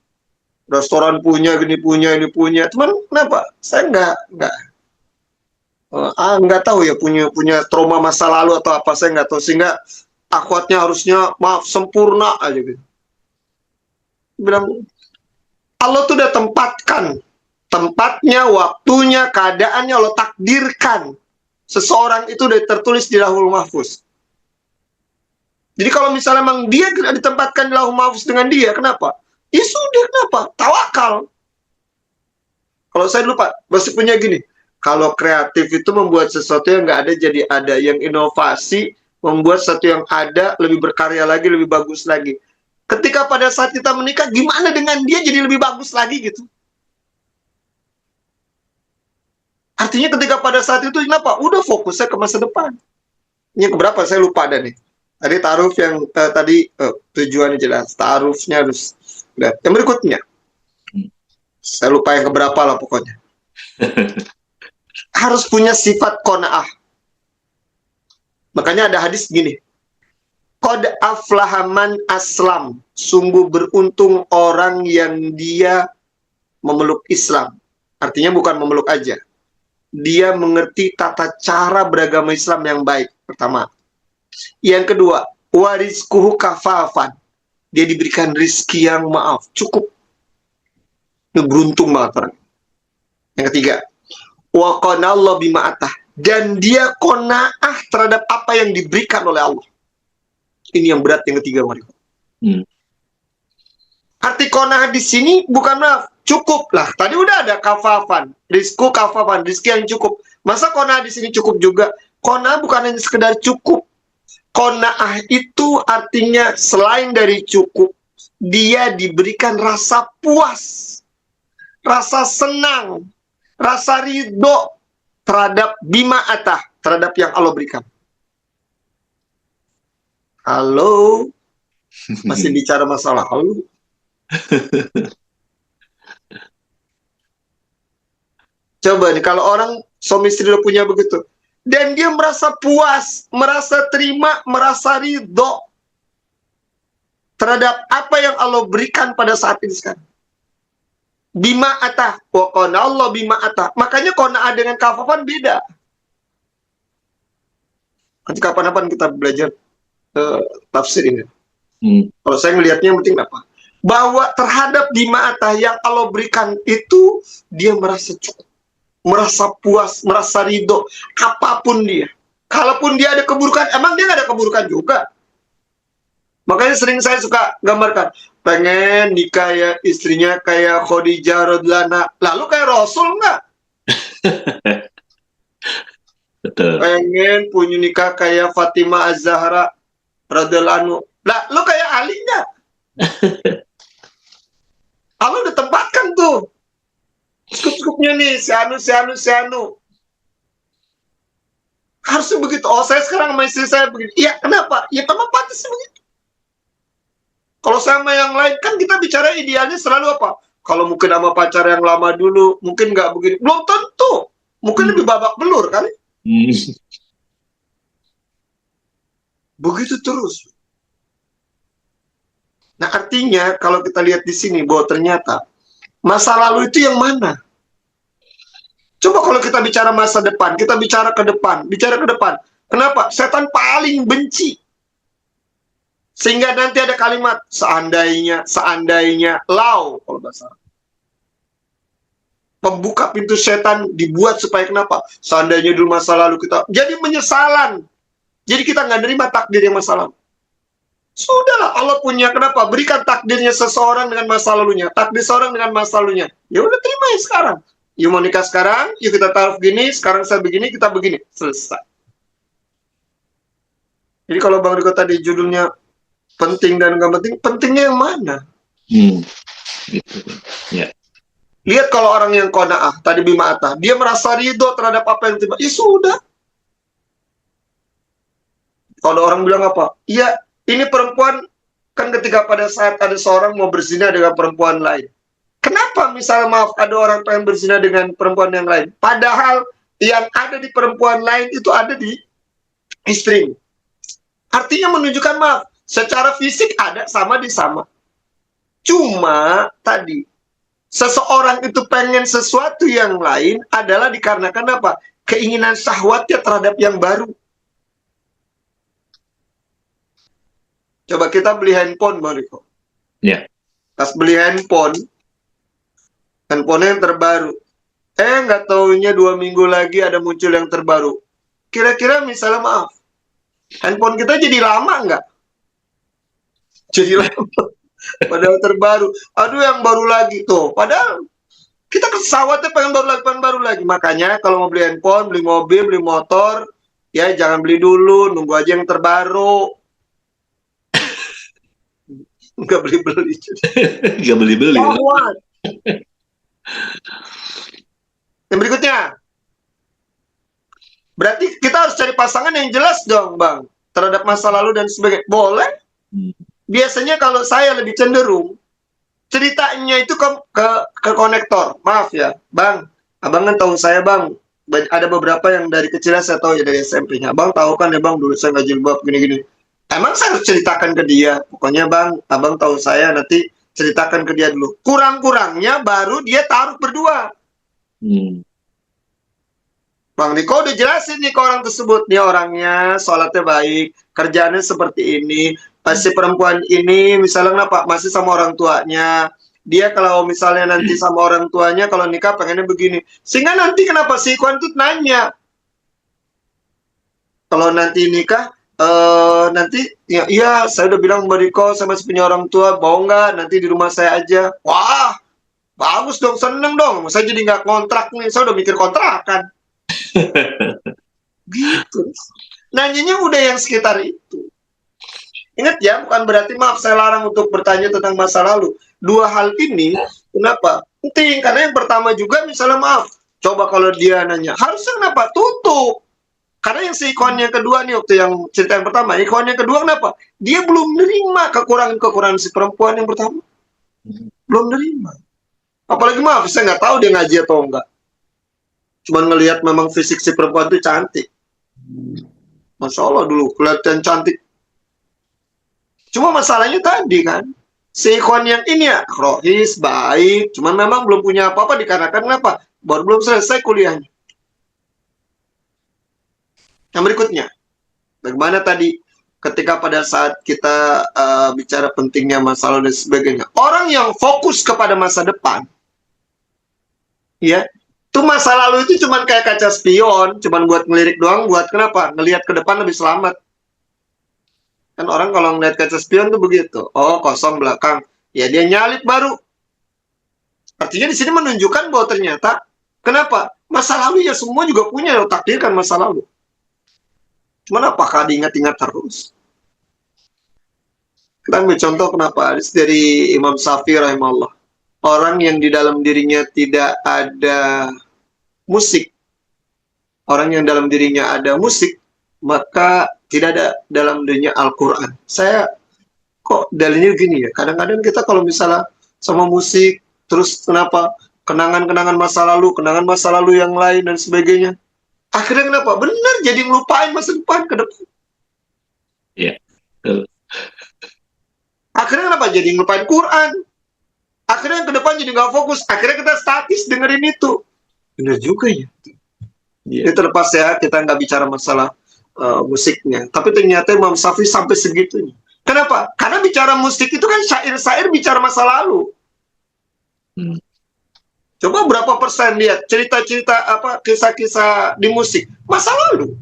Restoran punya, gini punya, ini punya. Cuman kenapa? Saya nggak. nggak tahu ya, punya trauma masa lalu atau apa, saya nggak tahu, sehingga akhwatnya harusnya maaf sempurna aja gitu. Bilang Allah tuh udah tempatkan tempatnya, waktunya, keadaannya Allah takdirkan. Seseorang itu udah tertulis di Lauhul Mahfuz. Jadi kalau misalnya memang dia tidak ditempatkan di Lauhul Mahfuz dengan dia, kenapa? Ya sudah, kenapa? Tawakal. Kalau saya lupa, masih punya gini. Kalau kreatif itu membuat sesuatu yang nggak ada jadi ada. Yang inovasi membuat sesuatu yang ada lebih berkarya lagi, lebih bagus lagi. Ketika pada saat kita menikah, gimana dengan dia jadi lebih bagus lagi gitu? Artinya ketika pada saat itu kenapa? Udah fokusnya ke masa depan. Ini keberapa? Saya lupa ada nih. Tadi taruh yang tujuannya jelas. Taruhnya harus. Udah. Yang berikutnya. Saya lupa yang keberapa lah pokoknya. Harus punya sifat qanaah. Makanya ada hadis gini. Qad aflaha man aslam. Sungguh beruntung orang yang dia memeluk Islam. Artinya bukan memeluk aja. Dia mengerti tata cara beragama Islam yang baik. Pertama. Yang kedua, warizkuhu kafafan. Dia diberikan rizki yang maaf, cukup. Ini beruntung banget orang. Yang ketiga, wa qanallahu bima atah. Dan dia qanaah terhadap apa yang diberikan oleh Allah. Ini yang berat yang ketiga, Mario. Arti qanaah di sini bukan maaf, cukup lah. Tadi udah ada kafafan, rizku kafafan, rizki yang cukup. Masa qanaah di sini cukup juga? Qanaah bukan hanya sekedar cukup. Qanaah itu artinya selain dari cukup, dia diberikan rasa puas, rasa senang, rasa ridho terhadap bima atah, terhadap yang Allah berikan. Halo, masih bicara masalah lalu. Coba nih, kalau orang suami istri udah punya begitu, dan dia merasa puas, merasa terima, merasa ridho terhadap apa yang Allah berikan pada saat ini sekarang. Bima atah, wa qanallahu bima atah. Makanya qanaah dengan kafafan beda. Nanti kapan-kapan kita belajar tafsir ini. Kalau saya melihatnya yang penting apa? Bahwa terhadap bima atah yang Allah berikan itu, dia merasa cukup, merasa puas, merasa ridho, apapun dia. Kalaupun dia ada keburukan, emang dia nggak ada keburukan juga. Makanya sering saya suka gambarkan, pengen nikah ya istrinya kayak Khadijah radhiyallahu anha, lalu kayak Rasul nggak? Betul. Pengen punya nikah kayak Fatimah Az-Zahra radhiyallahu anhu, lah lu kayak Ali nggak? Allah udah tempatkan tuh cukup-cukupnya nih, si anu. Harusnya begitu. Oh, saya sekarang sama istri saya begini. Iya, kenapa? Ya, kamu pantas begitu. Kalau sama yang lain, kan kita bicara idealnya selalu apa? Kalau mungkin sama pacar yang lama dulu, mungkin nggak begini. Belum tentu. Mungkin lebih babak belur, kan? Begitu terus. Nah, artinya kalau kita lihat di sini, bahwa ternyata masa lalu itu yang mana? Coba kalau kita bicara masa depan, kita bicara ke depan. Kenapa? Setan paling benci. Sehingga nanti ada kalimat, seandainya, lau, kalau bahasa. Pembuka pintu setan dibuat supaya kenapa? Seandainya dulu masa lalu kita, jadi menyesalan. Jadi kita nggak nerima takdir yang masa lalu. Sudahlah, Allah punya, kenapa? Berikan takdirnya seseorang dengan masa lalunya, takdir seorang dengan masa lalunya. Ya udah, terima ya sekarang. Yuk mau nikah sekarang, yuk kita taruh gini, sekarang saya begini, kita begini. Selesai. Jadi kalau Bang Riko tadi judulnya penting dan nggak penting, pentingnya yang mana? Gitu. Ya. Lihat kalau orang yang qanaah, tadi bima atah, dia merasa ridho terhadap apa yang tiba. Ya sudah. Kalau orang bilang apa? Iya, ini perempuan, kan ketika pada saat ada seorang mau berzina dengan perempuan lain. Kenapa misalnya maaf ada orang pengen berzina dengan perempuan yang lain? Padahal yang ada di perempuan lain itu ada di istri. Artinya menunjukkan maaf, secara fisik ada sama di sama. Cuma tadi seseorang itu pengen sesuatu yang lain adalah dikarenakan apa? keinginan syahwatnya terhadap yang baru. Coba kita beli handphone, Bang Riko. Ya. Pas beli handphone yang terbaru. Nggak taunya 2 minggu lagi ada muncul yang terbaru. Kira-kira misalnya maaf, handphone kita jadi lama nggak? Jadi lama. Padahal terbaru. Aduh, yang baru lagi tuh. Padahal kita kesawatnya pengen baru lagi. Makanya kalau mau beli handphone, beli mobil, beli motor, ya jangan beli dulu, nunggu aja yang terbaru. Nggak beli-beli. Nggak beli-beli. Syahwat. Yang berikutnya. Berarti kita harus cari pasangan yang jelas dong, Bang. Terhadap masa lalu dan sebagainya. Boleh. Biasanya kalau saya lebih cenderung, ceritanya itu ke konektor. Maaf ya, Bang. Abang kan tahu saya, Bang. Ada beberapa yang dari kecilnya saya tahu ya, dari SMP-nya. Abang tahu kan ya, Bang, dulu saya nggak jilbab gini-gini. Emang saya harus ceritakan ke dia. Pokoknya, Bang, Abang tahu saya, nanti ceritakan ke dia dulu. Kurang-kurangnya baru dia taruh berdua. Bang Riko udah jelasin nih ke orang tersebut. Nih orangnya, sholatnya baik, kerjaannya seperti ini. Si perempuan ini misalnya kenapa? Masih sama orang tuanya. Dia kalau misalnya nanti sama orang tuanya, kalau nikah pengennya begini. Sehingga nanti kenapa si Ikhwan itu nanya. Kalau nanti nikah, nanti ya iya saya udah bilang Mbak Riko saya masih punya orang tua, mau nggak nanti di rumah saya aja. Wah, bagus dong, seneng dong. Saya jadi nggak kontrak nih, saya udah mikir kontrakan. Gitu. Nanyanya udah yang sekitar itu. Ingat ya, bukan berarti maaf saya larang untuk bertanya tentang masa lalu. Dua hal ini, kenapa? Penting, karena yang pertama juga misalnya maaf, coba kalau dia nanya, harusnya kenapa? Tutup. Karena yang si Ikhwan yang kedua nih, waktu yang cerita yang pertama, Ikhwan yang kedua kenapa? Dia belum nerima kekurangan-kekurangan si perempuan yang pertama. Belum nerima. Apalagi maaf, saya nggak tahu dia ngaji atau enggak. Cuman ngelihat memang fisik si perempuan itu cantik. Masya Allah dulu, kelihatan cantik. Cuma masalahnya tadi kan, si Ikhwan yang ini ya, rohis, baik, cuman memang belum punya apa-apa dikarenakan kenapa? Baru belum selesai kuliahnya. Yang berikutnya, bagaimana tadi ketika pada saat kita bicara pentingnya masa lalu dan sebagainya, orang yang fokus kepada masa depan, ya, itu masa lalu itu cuman kayak kaca spion, cuman buat ngelirik doang, buat kenapa? Ngelihat ke depan lebih selamat. Kan orang kalau ngeliat kaca spion tuh begitu, oh kosong belakang, ya dia nyalip baru. Artinya di sini menunjukkan bahwa ternyata, kenapa? Masa lalu ya semua juga punya, takdirkan masa lalu. Cuman apakah diingat-ingat terus? Kita ambil contoh kenapa? Hadis dari Imam Syafi'i rahimahullah. Orang yang di dalam dirinya tidak ada musik, orang yang dalam dirinya ada musik, maka tidak ada dalam dirinya Al-Quran. Saya kok dalilnya gini ya, kadang-kadang kita kalau misalnya sama musik, terus kenapa? Kenangan-kenangan masa lalu yang lain dan sebagainya. Akhirnya kenapa? Benar, jadi ngelupain masa depan ke depan. Iya. Akhirnya kenapa? Jadi ngelupain Quran. Akhirnya ke depan jadi nggak fokus. Akhirnya kita statis dengerin itu. Benar juga ya. Ini terlepas ya, kita nggak bicara masalah musiknya. Tapi ternyata Imam Syafi'i sampai segitunya. Kenapa? Karena bicara musik itu kan syair-syair bicara masa lalu. Coba berapa persen lihat cerita-cerita apa kisah-kisah di musik masa lalu.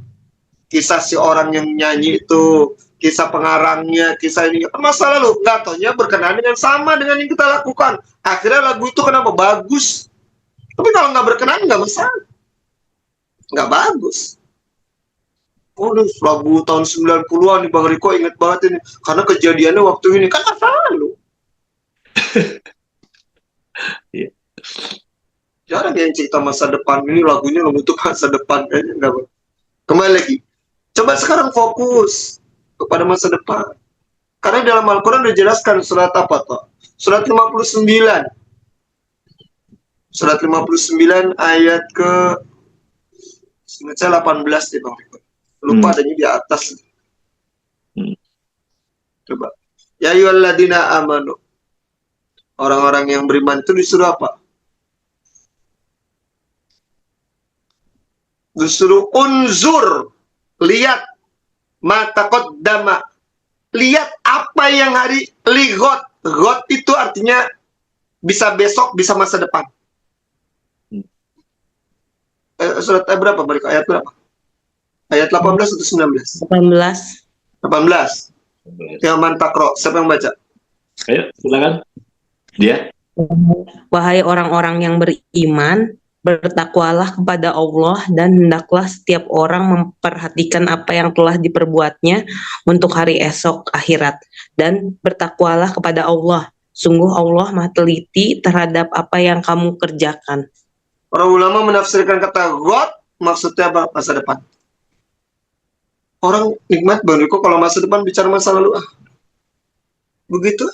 Kisah si orang yang nyanyi itu, kisah pengarangnya, kisah ini masa lalu. Nggak taunya berkenaan dengan sama dengan yang kita lakukan. Akhirnya lagu itu kenapa bagus? Tapi kalau nggak berkenaan nggak masalah. Nggak bagus. Oh, lagu tahun 90-an nih Bang Riko inget banget ini. Karena kejadiannya waktu ini. Kan masa lalu. Iya. Jarang yang cerita masa depan. Ini lagunya untuk masa depan. Kayaknya nggak. Kembali lagi. Coba sekarang fokus kepada masa depan. Karena dalam Al-Quran udah jelaskan surat apa toh? Surat 59. Surat 59 ayat ke 18 deh Bang Riko. Lupa adanya di atas. Coba. Ya ayyuhalladzina amanu. Orang-orang yang beriman itu disuruh apa? Justru unzur, lihat, mata qaddama, lihat apa yang hari ligot. Got itu artinya bisa besok, bisa masa depan. Surat berapa? Balik ayat berapa? Ayat 18 atau 19? 18. 18. Yang mantakro, siapa yang baca? Ayo, silakan. Dia. Wahai orang-orang yang beriman, bertakwalah kepada Allah dan hendaklah setiap orang memperhatikan apa yang telah diperbuatnya untuk hari esok akhirat. Dan bertakwalah kepada Allah. Sungguh Allah Maha teliti terhadap apa yang kamu kerjakan. Para ulama menafsirkan kata God maksudnya apa? Masa depan. Orang nikmat Bang Riko kalau masa depan bicara masa lalu begitu.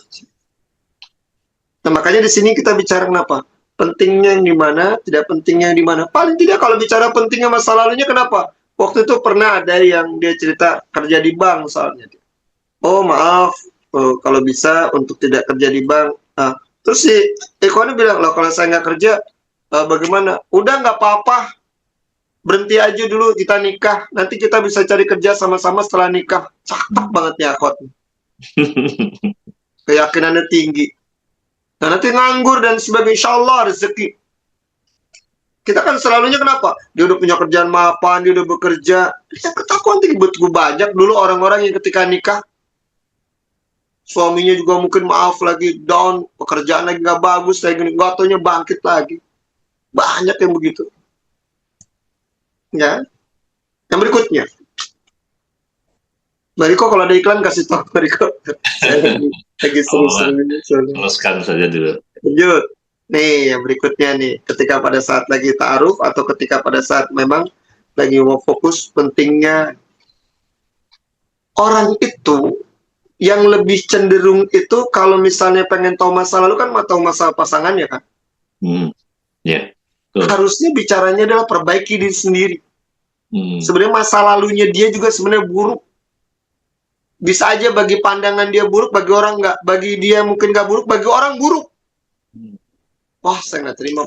Nah, makanya di sini kita bicara kenapa? Pentingnya yang di mana, tidak pentingnya yang di mana. Paling tidak kalau bicara pentingnya masa lalunya kenapa? Waktu itu pernah ada yang dia cerita kerja di bank soalnya. Oh maaf, kalau bisa untuk tidak kerja di bank. Terus si Eko bilang, loh kalau saya nggak kerja, bagaimana? Udah nggak apa-apa, berhenti aja dulu kita nikah. Nanti kita bisa cari kerja sama-sama setelah nikah. Cakep banget ya Akot. Keyakinannya tinggi. Nah nanti nganggur dan sebagainya, insya Allah rezeki. Kita kan selalunya kenapa? Dia udah punya kerjaan mapan, dia udah bekerja. Yang ketakuan tinggi betul banyak dulu orang-orang yang ketika nikah suaminya juga mungkin maaf lagi down, pekerjaan lagi nggak bagus, lagi nggak taunya bangkit lagi. Banyak yang begitu. Ya. Yang berikutnya. Bariko kalau ada iklan kasih tahu Bariko. Lagi seru-seru ini. Teruskan saja dulu. Lanjut. Nih yang berikutnya nih, ketika pada saat lagi ta'aruf atau ketika pada saat memang lagi mau fokus, pentingnya orang itu yang lebih cenderung itu kalau misalnya pengen tahu masa lalu kan mau tahu masa pasangannya kan. Ya. Harusnya bicaranya adalah perbaiki diri sendiri. Sebenarnya masa lalunya dia juga sebenarnya buruk. Bisa aja bagi pandangan dia buruk, bagi orang nggak, bagi dia mungkin nggak buruk, bagi orang buruk. Wah, saya nggak terima.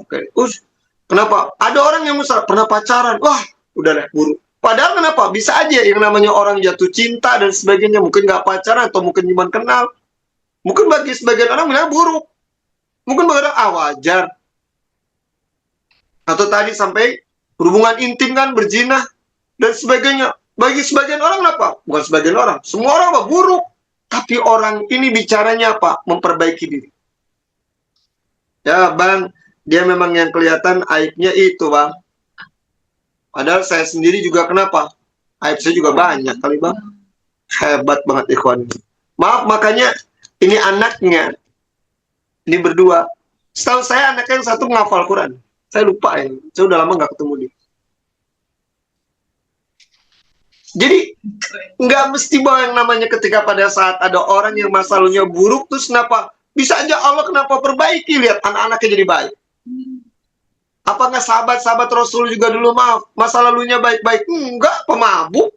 Kenapa? Ada orang yang misalnya pernah pacaran, wah, udahlah buruk. Padahal kenapa? Bisa aja yang namanya orang jatuh cinta dan sebagainya, mungkin nggak pacaran atau mungkin cuma kenal. Mungkin bagi sebagian orang bilang buruk. Mungkin bagi orang wajar. Atau tadi sampai hubungan intim kan, berzina dan sebagainya. Bagi sebagian orang apa? Bukan sebagian orang. Semua orang apa? Buruk. Tapi orang ini bicaranya apa? Memperbaiki diri. Ya Bang, dia memang yang kelihatan aibnya itu Bang. Padahal saya sendiri juga kenapa? Aib saya juga banyak kali Bang. Hebat banget ikhwan. Maaf makanya ini anaknya. Ini berdua. Setahu saya anaknya yang satu menghafal Quran. Saya lupa ya. Saya udah lama nggak ketemu dia. Jadi nggak mesti bahwa yang namanya ketika pada saat ada orang yang masa lalunya buruk terus kenapa? Bisa aja Allah kenapa perbaiki, lihat anak-anaknya jadi baik. Apa nggak sahabat-sahabat Rasul juga dulu maaf masa lalunya baik-baik? Enggak, pemabuk.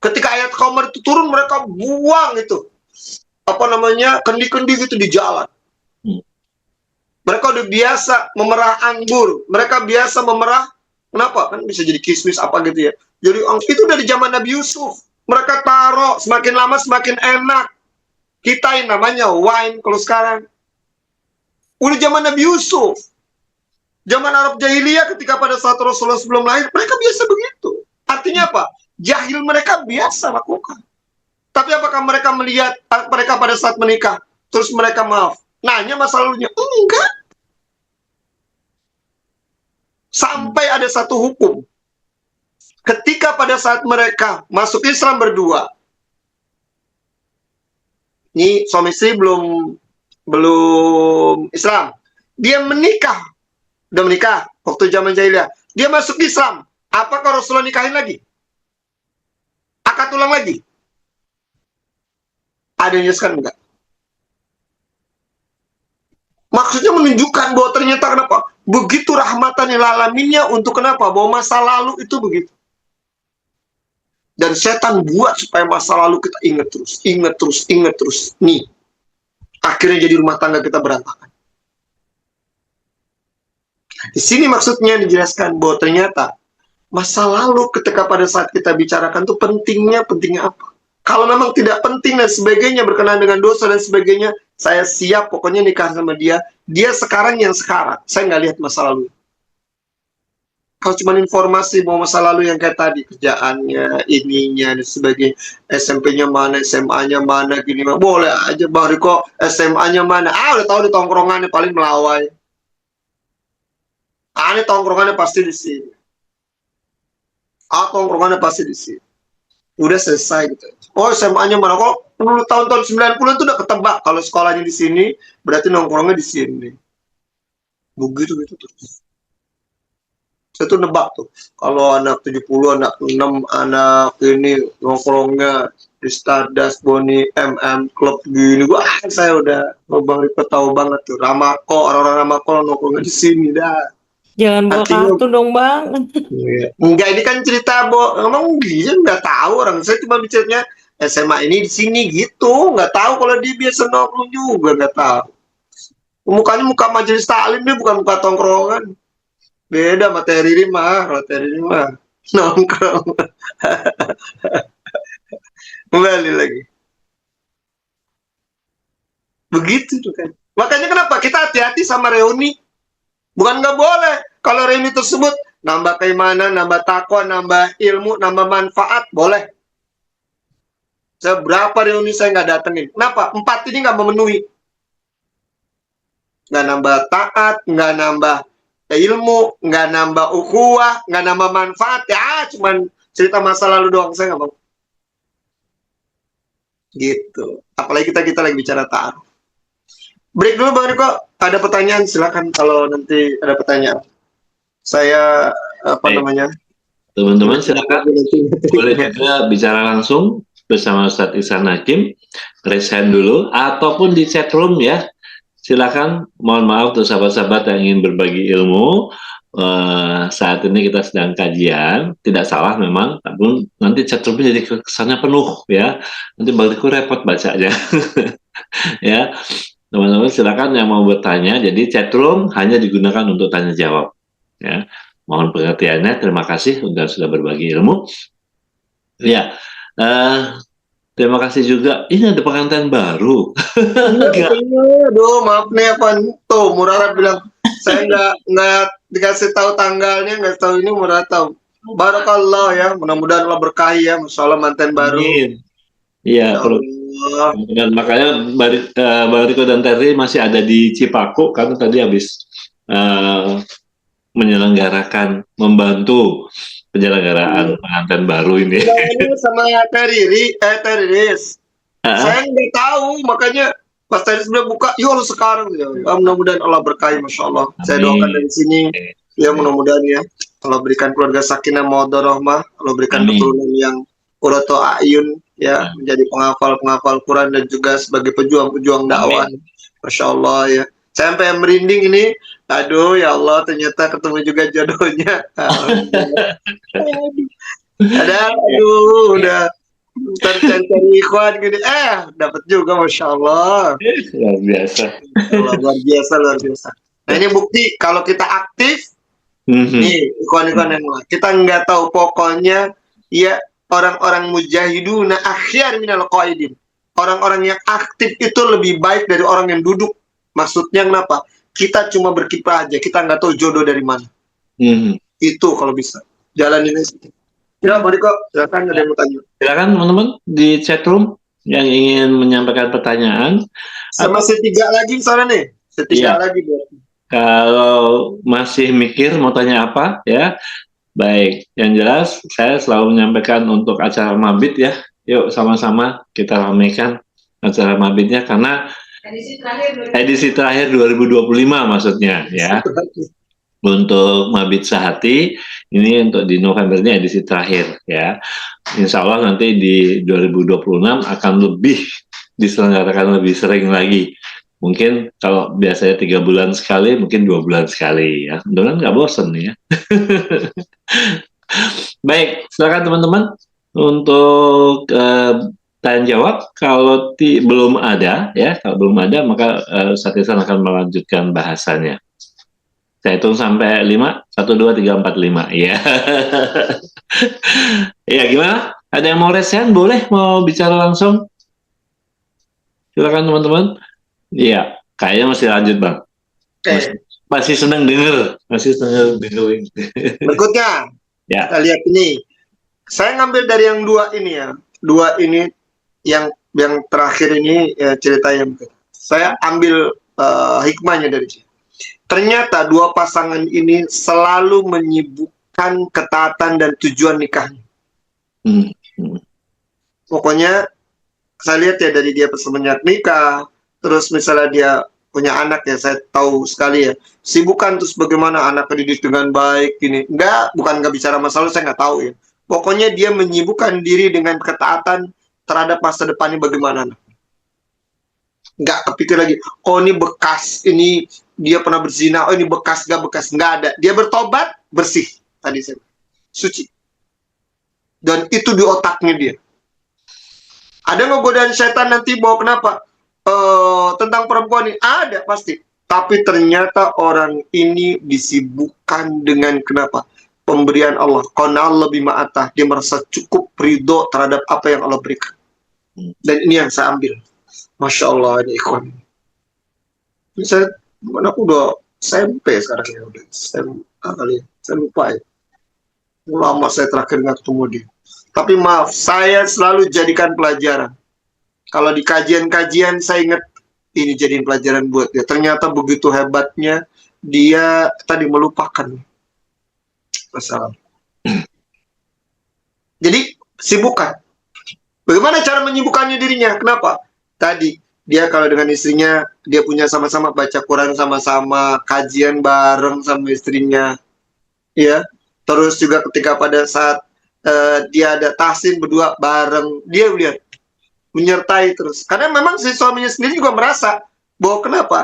Ketika ayat Qamar itu turun mereka buang itu apa namanya kendi-kendi gitu di jalan. Mereka udah biasa memerah anggur, mereka biasa memerah. Kenapa? Kan bisa jadi kismis apa gitu ya. Jadi itu dari zaman Nabi Yusuf. Mereka taruh semakin lama semakin enak. Kita yang namanya wine kalau sekarang. Udah zaman Nabi Yusuf. Zaman Arab Jahiliyah ketika pada saat Rasulullah sebelum lahir, mereka biasa begitu. Artinya apa? Jahil mereka biasa lakukan. Tapi apakah mereka melihat mereka pada saat menikah, terus mereka maaf? Nanya masa lalunya? Enggak. Sampai ada satu hukum. Ketika pada saat mereka masuk Islam berdua, ini suami istri belum Islam, dia menikah, udah menikah waktu zaman jahiliyah, dia masuk Islam, apakah Rasulullah nikahin lagi? Akad ulang lagi? Ada yang jelaskan enggak? Maksudnya menunjukkan bahwa ternyata kenapa? Begitu rahmatan lil alaminnya untuk kenapa? Bahwa masa lalu itu begitu. Dan setan buat supaya masa lalu kita ingat terus, ingat terus, ingat terus. Nih, akhirnya jadi rumah tangga kita berantakan. Di sini maksudnya dijelaskan bahwa ternyata masa lalu ketika pada saat kita bicarakan tuh pentingnya apa. Kalau memang tidak penting dan sebagainya berkenaan dengan dosa dan sebagainya, saya siap pokoknya nikah sama dia. Dia sekarang yang sekarang. Saya nggak lihat masa lalu. Kalau cuma informasi mau masa lalu yang kayak tadi, kerjaannya, ininya, dan sebagainya, SMP-nya mana, SMA-nya mana, gini mah, boleh aja Bang Riko, SMA-nya mana, udah tahu di tongkrongannya paling melawai. Ini tongkrongannya pasti di sini. Tongkrongannya pasti di sini. Udah selesai gitu. Oh, SMA-nya mana? Kok tahun-tahun 90 itu udah ketebak. Kalau sekolahnya di sini, berarti nongkrongnya di sini. Begitu gitu terus. Saya tuh nebak tuh. Kalau anak 70, anak 6, anak ini nongkrongnya di Stardust, Boni, MM, klub gini. Wah, saya udah Bang Riko tahu banget tuh. Ramako, orang-orang Ramako nongkrongnya di sini dah. Jangan bawa Artinya- kartu dong, Bang. Enggak, ini kan cerita, emang dia nggak tahu orang. Saya cuma bicaranya SMA ini di sini gitu. Nggak tahu kalau dia biasa nongkrong juga, nggak tahu. Mukanya muka majelis taklim, dia bukan muka tongkrongan. Beda sama Teh Riri mah. Kalau Teh Riri mah nongkrong. Kembali lagi. Begitu tuh kan. Makanya kenapa kita hati-hati sama reuni. Bukan nggak boleh. Kalau reuni tersebut nambah keimanan, nambah takwa, nambah ilmu, nambah manfaat, boleh. Seberapa reuni saya nggak datengin. Kenapa? 4 ini nggak memenuhi. Nggak nambah taat, nggak nambah ilmu, nggak nambah ukhuwah, nggak nambah manfaat. Ya, cuman cerita masa lalu doang, saya nggak mau. Gitu. Apalagi kita lagi bicara ta'aruf. Break dulu Bang Riko. Ada pertanyaan, silakan kalau nanti ada pertanyaan. Saya namanya? Teman-teman silakan boleh juga bicara langsung bersama Ustadz Ihsan Hakim, raise hand dulu ataupun di chat room ya. Silakan. Mohon maaf untuk sahabat-sahabat yang ingin berbagi ilmu. Saat ini kita sedang kajian, tidak salah memang, tapi nanti chat roomnya jadi kesannya penuh ya. Nanti bagiku repot bacanya. Ya, teman-teman silakan yang mau bertanya. Jadi chat room hanya digunakan untuk tanya jawab. Ya, mohon pengertiannya. Terima kasih sudah berbagi ilmu. Ya, terima kasih juga. Ini ada pengantin baru. Aduh, maaf nih Evan. Tuh, Murara bilang saya nggak dikasih tahu tanggalnya, nggak tahu ini Murara tahu. Barakallah ya, mudah-mudahan Allah berkahi ya, Masya Allah manten baru. Amin. Iya, perlu. Dan makanya Bang Riko dan Terry masih ada di Cipaku karena tadi habis menyelenggarakan, membantu penyelenggaraan pengantin baru ini. Ini sama Teriris. Saya nggak tahu, makanya pas Teriris sudah buka, ya Allah sekarang ya. Mudah-mudahan Allah berkahi, Masya Allah. Saya doakan dari sini, ya mudah-mudahan ya Allah berikan keluarga sakinah mawaddah rahmah, Allah berikan keturunan yang qurratu a'yun ya, menjadi penghafal Quran dan juga sebagai pejuang-pejuang dakwah. Masya Allah ya. Saya sampai merinding ini. Aduh ya Allah, ternyata ketemu juga jodohnya. Udah cari ikhwan gini. Dapat juga, Masya Allah. Luar biasa. Luar biasa. Nah ini bukti kalau kita aktif, nih ikhwan-ikhwan yang lain. Kita nggak tahu pokoknya ya orang-orang mujahiduna akhyar minal qaidin. Orang-orang yang aktif itu lebih baik dari orang yang duduk. Maksudnya kenapa? Kita cuma berkiprah aja, kita nggak tahu jodoh dari mana. Itu kalau bisa jalanin aja. Ya, Bang Riko, silakan ada yang mau tanya. Silakan teman-teman di chat room yang ingin menyampaikan pertanyaan. Sama setiga lagi misalnya nih, setiga lagi. Kalau masih mikir mau tanya apa ya, baik. Yang jelas saya selalu menyampaikan untuk acara mabit ya. Yuk sama-sama kita ramaikan acara mabitnya karena edisi terakhir 2025 maksudnya ya. Untuk Mabit Sehati ini untuk di November ini edisi terakhir ya. Insya Allah nanti di 2026 akan lebih diselenggarakan lebih sering lagi. Mungkin kalau biasanya 3 bulan sekali, mungkin 2 bulan sekali ya. Mudah-mudahan nggak bosen ya. Baik, silakan teman-teman untuk tanya jawab. Kalau belum ada ya, kalau belum ada maka Ustadz Ihsan akan melanjutkan bahasanya. Saya hitung sampai 5. 1, 2, 3, 4, 5. Iya. Iya, gimana? Ada yang mau resen? Boleh mau bicara langsung? Silakan teman-teman. Iya, kayaknya masih lanjut, Bang. Oke. Masih senang denger. Masih senang dengerin. Berikutnya, Ya. kita lihat ini. Saya ngambil dari yang dua ini ya. Dua ini yang terakhir ini ya, ceritanya. Saya ambil hikmahnya dari sini. Ternyata dua pasangan ini selalu menyibukkan ketaatan dan tujuan nikahnya. Hmm. Pokoknya saya lihat ya dari dia semenjak nikah, terus misalnya dia punya anak ya, saya tahu sekali ya. Sibukan terus bagaimana anak dididik dengan baik ini. Bukan nggak bicara masalah, saya nggak tahu ya. Pokoknya dia menyibukkan diri dengan ketaatan terhadap masa depannya bagaimana. Nggak kepikir lagi, oh ini bekas, ini dia pernah berzina, oh ini bekas, nggak ada. Dia bertobat, bersih, tadi saya suci. Dan itu di otaknya dia. Ada nggak godaan setan nanti bawa kenapa? Tentang perempuan ini, ada pasti. Tapi ternyata orang ini disibukkan dengan kenapa? Pemberian Allah. Qana'allah bima atah. Dia merasa cukup ridho terhadap apa yang Allah berikan. Dan ini yang saya ambil. Masya Allah, ini ikhwan. Ini aku udah SMP sekarang ya, udah SMA kali ya. Saya lupa ya. Lama saya terakhir nggak ketemu dia. Tapi maaf, saya selalu jadikan pelajaran. Kalau di kajian-kajian saya ingat ini jadiin pelajaran buat dia. Ternyata begitu hebatnya dia tadi melupakan masalah. Jadi sibukkan. Bagaimana cara menyibukkannya dirinya? Kenapa? Tadi dia kalau dengan istrinya dia punya sama-sama baca Quran sama-sama, kajian bareng sama istrinya, ya. Terus juga ketika pada saat dia ada tahsin berdua bareng, dia lihat menyertai terus. Karena memang si suaminya sendiri juga merasa bahwa kenapa?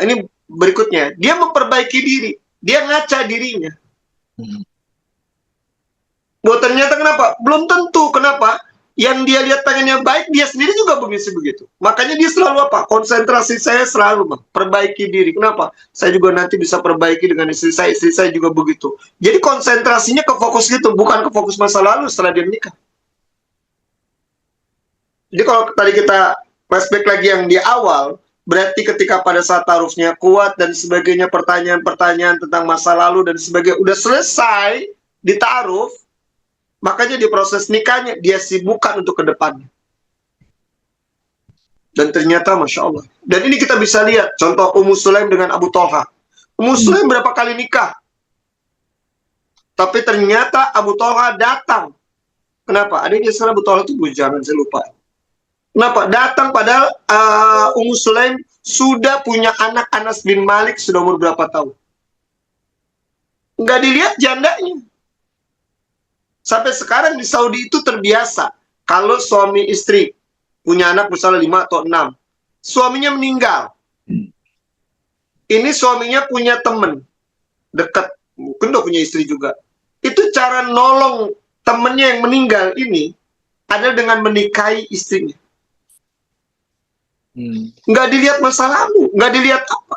Ini berikutnya, dia memperbaiki diri, dia ngaca dirinya. Bahwa ternyata kenapa? Belum tentu kenapa? Yang dia lihat pengennya baik, dia sendiri juga begitu. Makanya dia selalu apa? Konsentrasi saya selalu perbaiki diri. Kenapa? Saya juga nanti bisa perbaiki dengan istri saya juga begitu. Jadi konsentrasinya ke fokus gitu, bukan ke fokus masa lalu setelah dia menikah. Jadi kalau tadi kita flashback lagi yang di awal, berarti ketika pada saat taruhnya kuat dan sebagainya, pertanyaan-pertanyaan tentang masa lalu dan sebagainya udah selesai ditaruh, makanya di proses nikahnya dia sibukkan untuk ke depannya. Dan ternyata Masya Allah. Dan ini kita bisa lihat contoh Ummu Sulaim dengan Abu Thalha. Ummu Sulaim berapa kali nikah? Tapi ternyata Abu Thalha datang. Kenapa? Ada yang istilah Abu Thalha itu bujangan, saya lupa. Kenapa? Datang padahal Ummu Sulaim sudah punya anak Anas bin Malik sudah umur berapa tahun. Nggak dilihat jandanya. Sampai sekarang di Saudi itu terbiasa. Kalau suami istri punya anak misalnya 5 atau 6. Suaminya meninggal. Ini suaminya punya teman dekat. Mungkin udah punya istri juga. Itu cara nolong temennya yang meninggal ini adalah dengan menikahi istrinya. Nggak dilihat masa lalu. Nggak dilihat apa.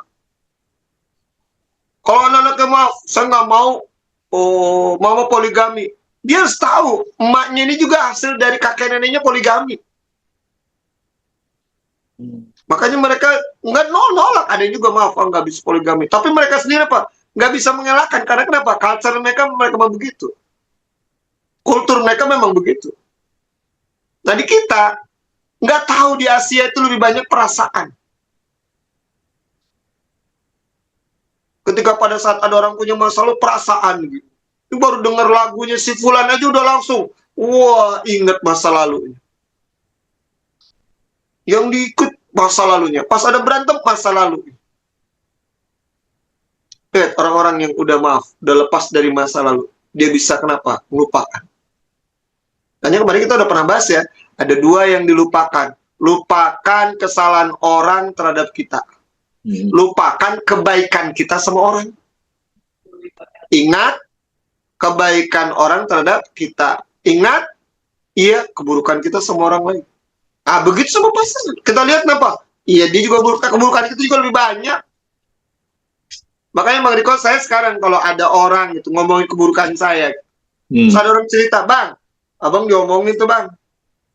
Kalau anak-anaknya maaf, saya nggak mau mama poligami. Dia harus tahu, emaknya ini juga hasil dari kakek neneknya poligami. Makanya mereka nggak nolak, ada yang juga maaf, nggak bisa poligami. Tapi mereka sendiri apa? Nggak bisa mengelakkan, karena kenapa? Culture mereka memang begitu. Kultur mereka memang begitu. Nah di kita, nggak tahu di Asia itu lebih banyak perasaan. Ketika pada saat ada orang punya masalah, perasaan gitu. Itu baru dengar lagunya si Fulan aja udah langsung, wah ingat masa lalunya. Yang diikut masa lalunya. Pas ada berantem, masa lalu. Lihat orang-orang yang udah maaf, udah lepas dari masa lalu. Dia bisa kenapa? Melupakan. Tanya kemarin kita udah pernah bahas ya. Ada dua yang dilupakan. Lupakan kesalahan orang terhadap kita. Lupakan kebaikan kita sama orang. Ingat kebaikan orang terhadap kita. Ingat, iya, keburukan kita sama orang lain. Ah, begitu sama pasangan. Kita lihat kenapa? Iya, dia juga keburukan kita juga lebih banyak. Makanya Bang Riko, saya sekarang kalau ada orang gitu ngomongin keburukan saya, Hmm. terus ada orang cerita, Bang, abang diomongin tuh Bang,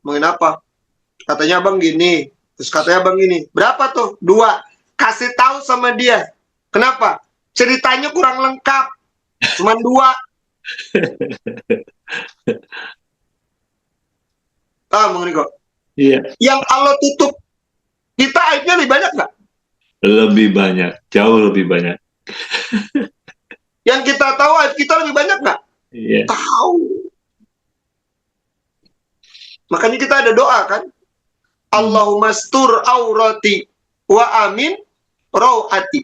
ngomongin apa? Katanya abang gini, terus katanya abang gini. Berapa tuh? 2. Kasih tahu sama dia. Kenapa? Ceritanya kurang lengkap. Cuman 2. Bang Riko. Iya, Yang Allah tutup, kita aibnya lebih banyak nggak? lebih banyak, jauh lebih banyak. Yang kita tahu aib kita lebih banyak nggak? Iya. Tahu. Makanya kita ada doa kan? Allahumma stur aurati wa amin rawati.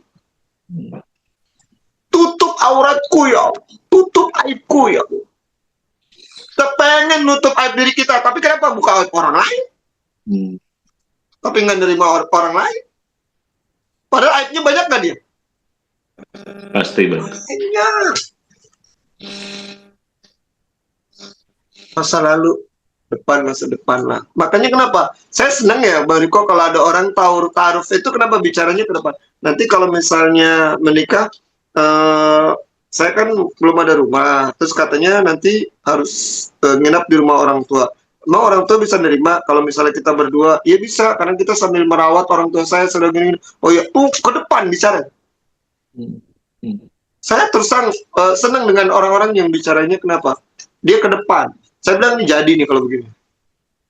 Tutup auratku ya Allah. Tutup aibku ya Allah. Kita pengen nutup aib diri kita, tapi kenapa buka aib orang lain? Hmm. Tapi nggak nerima orang lain. Padahal aibnya banyak nggak dia? Pasti banyak. Banyak. Masa lalu, depan, masa depan lah. Makanya kenapa? Saya senang ya Bang Riko kalau ada orang ta'aruf itu kenapa bicaranya ke depan. Nanti kalau misalnya menikah, saya kan belum ada rumah. Terus katanya nanti harus nginap di rumah orang tua. Emang orang tua bisa nerima kalau misalnya kita berdua? Ya bisa, karena kita sambil merawat orang tua saya sedang gini. Oh ya, tuh ke depan bicara. Hmm. Hmm. Saya terus terang senang dengan orang-orang yang bicaranya kenapa? Dia ke depan. Saya bilang ini jadi nih kalau begini.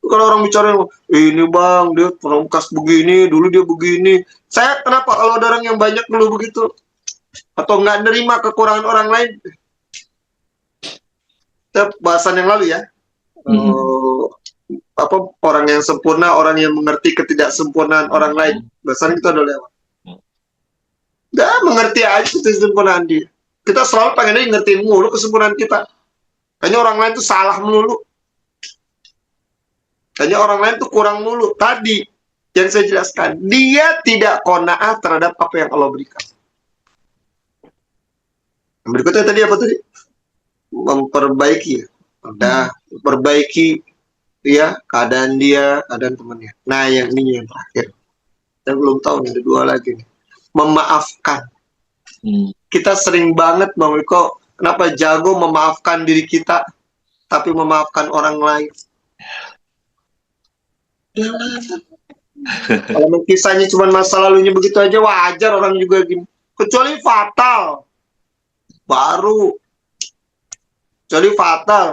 Kalau orang bicara ini Bang, dia pernah bekas begini, dulu dia begini. Saya kenapa kalau ada orang yang banyak dulu begitu? Atau nggak nerima kekurangan orang lain? Kita bahasan yang lalu ya. Apa orang yang sempurna, orang yang mengerti ketidaksempurnaan orang lain. Bahasan kita udah lewat. Dah mengerti aja kesempurnaan dia. Kita selalu pengen ngertiin mulu kesempurnaan kita. Kayaknya orang lain tuh salah melulu. Kayaknya orang lain tuh kurang mulu. Tadi yang saya jelaskan, dia tidak qanaah terhadap apa yang Allah berikan. Yang berikutnya tadi apa tadi? Memperbaiki. Udah, perbaiki ya keadaan dia, keadaan temannya. Nah, yang ini yang terakhir. Saya belum tahu nih, ada 2 lagi nih. Memaafkan. Kita sering banget Bang Riko, kenapa jago memaafkan diri kita, tapi memaafkan orang lain. Kalau kisahnya cuma masa lalunya begitu aja, wajar orang juga gini. Kecuali fatal. Baru. Kecuali fatal.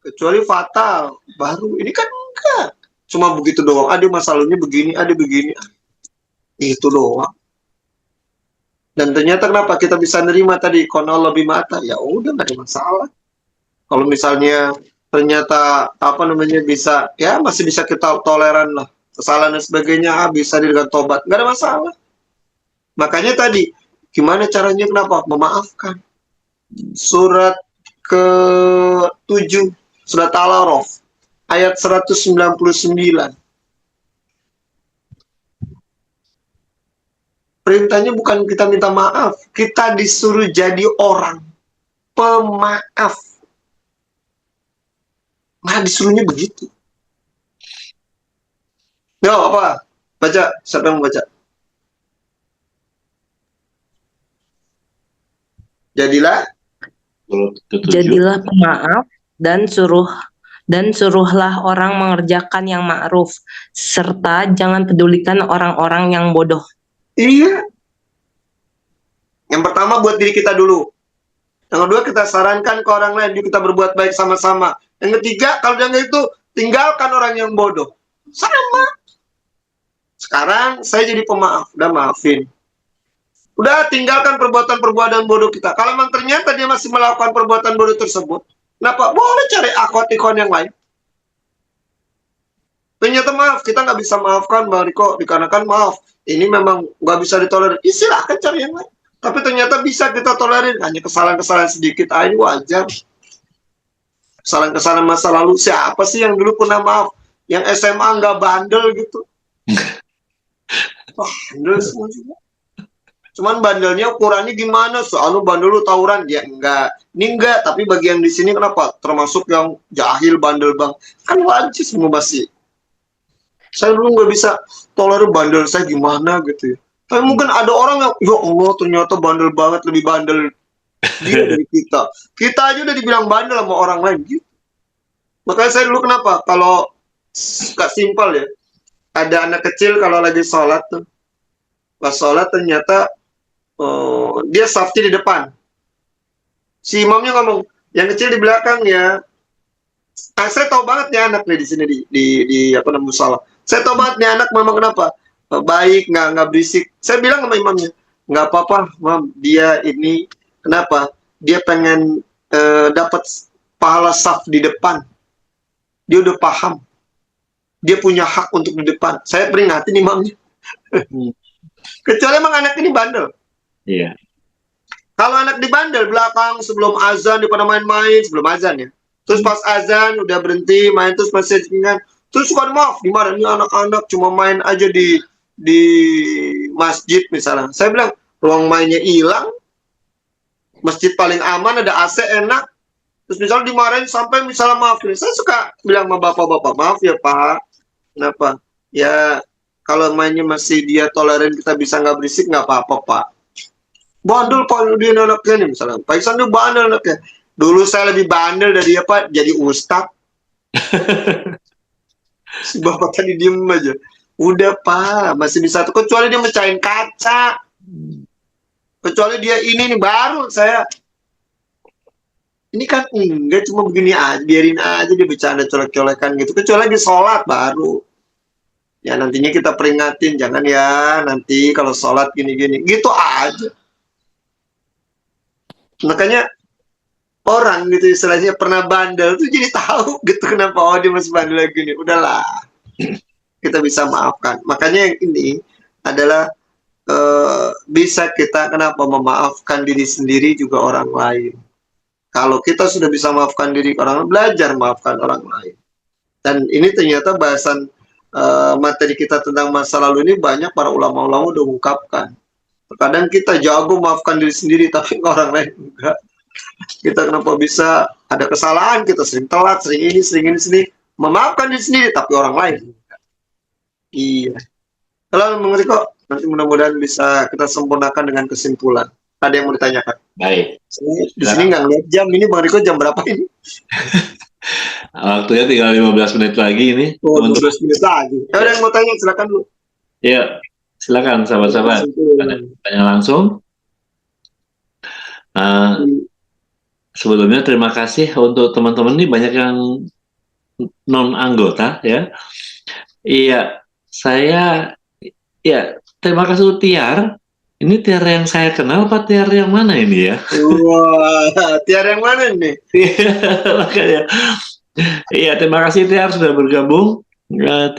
Kecuali fatal. Baru. Ini kan enggak. Cuma begitu doang. Ada masalahnya begini, ada begini. Itu doang. Dan ternyata kenapa kita bisa nerima tadi kono lebih mata? Ya udah nggak ada masalah. Kalau misalnya ternyata apa namanya bisa, ya masih bisa kita toleran lah. Kesalahan dan sebagainya bisa dengan tobat, nggak ada masalah. Makanya tadi gimana caranya kenapa? Memaafkan. Surat ke-7 surat Al-A'raf ayat 199. Perintahnya bukan kita minta maaf, kita disuruh jadi orang pemaaf. Nah, disuruhnya begitu. Yo, apa? Baca, siapa yang baca? Jadilah Jadilah pemaaf dan suruhlah orang mengerjakan yang ma'ruf, serta jangan pedulikan orang-orang yang bodoh. Iya. Yang pertama buat diri kita dulu. Yang kedua kita sarankan ke orang lain, kita berbuat baik sama-sama. Yang ketiga, kalau jangan itu tinggalkan orang yang bodoh. Sama. Sekarang saya jadi pemaaf, udah maafin. Udah tinggalkan perbuatan-perbuatan bodoh kita. Kalau memang ternyata dia masih melakukan perbuatan bodoh tersebut, kenapa? Boleh cari akun yang lain. Ternyata maaf, kita nggak bisa maafkan Bang Riko, dikarenakan maaf, ini memang nggak bisa ditolerir. Silahkan cari yang lain. Tapi ternyata bisa kita tolerir, hanya kesalahan-kesalahan sedikit aja wajar. Kesalahan-kesalahan masa lalu, siapa sih yang dulu pernah maaf? Yang SMA nggak bandel gitu. Bandel semua juga. Cuman bandelnya ukurannya gimana? Soalnya bandel lu tawuran, ya enggak. Ini enggak, tapi bagi yang di sini kenapa? Termasuk yang jahil bandel Bang. Kan wajib semua masih. Saya dulu nggak bisa tolerir bandel saya gimana gitu ya. Tapi mungkin ada orang yang, ya Allah ternyata bandel banget, lebih bandel dia dari kita. Kita aja udah dibilang bandel sama orang lain. Gitu. Makanya saya dulu kenapa? Kalau gak simpel ya, ada anak kecil kalau lagi sholat tuh, pas sholat ternyata dia safety di depan. Si imamnya ngomong, yang kecil di belakang ya. Saya tahu banget nih anak nih di sini di apa namanya musola. Saya tahu banget nih anak memang kenapa baik, nggak berisik. Saya bilang sama imamnya, nggak apa-apa, mam. Dia ini kenapa? Dia pengen dapat pahala saf di depan. Dia udah paham. Dia punya hak untuk di depan. Saya peringatin imamnya. Kecuali emang anak ini bandel. Iya. Kalau anak di bandel belakang sebelum azan dia pada main-main sebelum azan ya. Terus pas azan udah berhenti main terus masih dengan terus suka maaf dimarahin ini anak-anak cuma main aja di masjid misalnya. Saya bilang ruang mainnya hilang, masjid paling aman ada AC enak. Terus misalnya dimarahin sampai misalnya maaf nih. Saya suka bilang sama bapak-bapak maaf ya Pak. Kenapa? Ya kalau mainnya masih dia toleran kita bisa nggak berisik nggak apa-apa Pak. Bandel Pak dia anaknya nih misalnya. Pak Iksan dia bandel anaknya. Dulu saya lebih bandel dari dia Pak, jadi ustad. Si bapak tadi diem aja. Udah Pak, masih bisa. Kecuali dia mecahin kaca. Kecuali dia ini nih baru saya. Ini kan enggak cuma begini aja, biarin aja dia bercanda colek-colekan gitu. Kecuali lagi sholat baru. Ya nantinya kita peringatin, jangan ya nanti kalau sholat gini-gini. Gitu aja. Makanya orang gitu istilahnya pernah bandel tuh jadi tahu gitu kenapa oh dia masih bandel lagi nih. Udahlah. Kita bisa maafkan. Makanya yang ini adalah bisa kita kenapa memaafkan diri sendiri juga orang lain. Kalau kita sudah bisa maafkan diri orang lain, belajar maafkan orang lain. Dan ini ternyata bahasan materi kita tentang masa lalu ini banyak para ulama-ulama udah ungkapkan. Kadang kita jago maafkan diri sendiri tapi orang lain enggak. Kita kenapa bisa ada kesalahan, kita sering telat, sering ini, memaafkan diri sendiri tapi orang lain enggak. Iya. Kalau mengerti kok, nanti mudah-mudahan bisa kita sempurnakan dengan kesimpulan. Ada yang mau ditanyakan? Baik. Di sini nggak ngeliat jam, ini Bang Riko jam berapa ini? Waktunya tinggal 15 menit lagi ini. Oh, 15 menit lagi. Ada yang mau tanya, silakan dulu. Ya, silakan sahabat-sahabat. Tanya langsung. Sebelumnya terima kasih untuk teman-teman ini banyak yang non anggota ya. Iya, terima kasih untuk Tiar. Ini Tiar yang saya kenal apa Tiar yang mana ini ya? Wah, Tiar yang mana nih? Makanya. Iya, terima kasih Tiar sudah bergabung.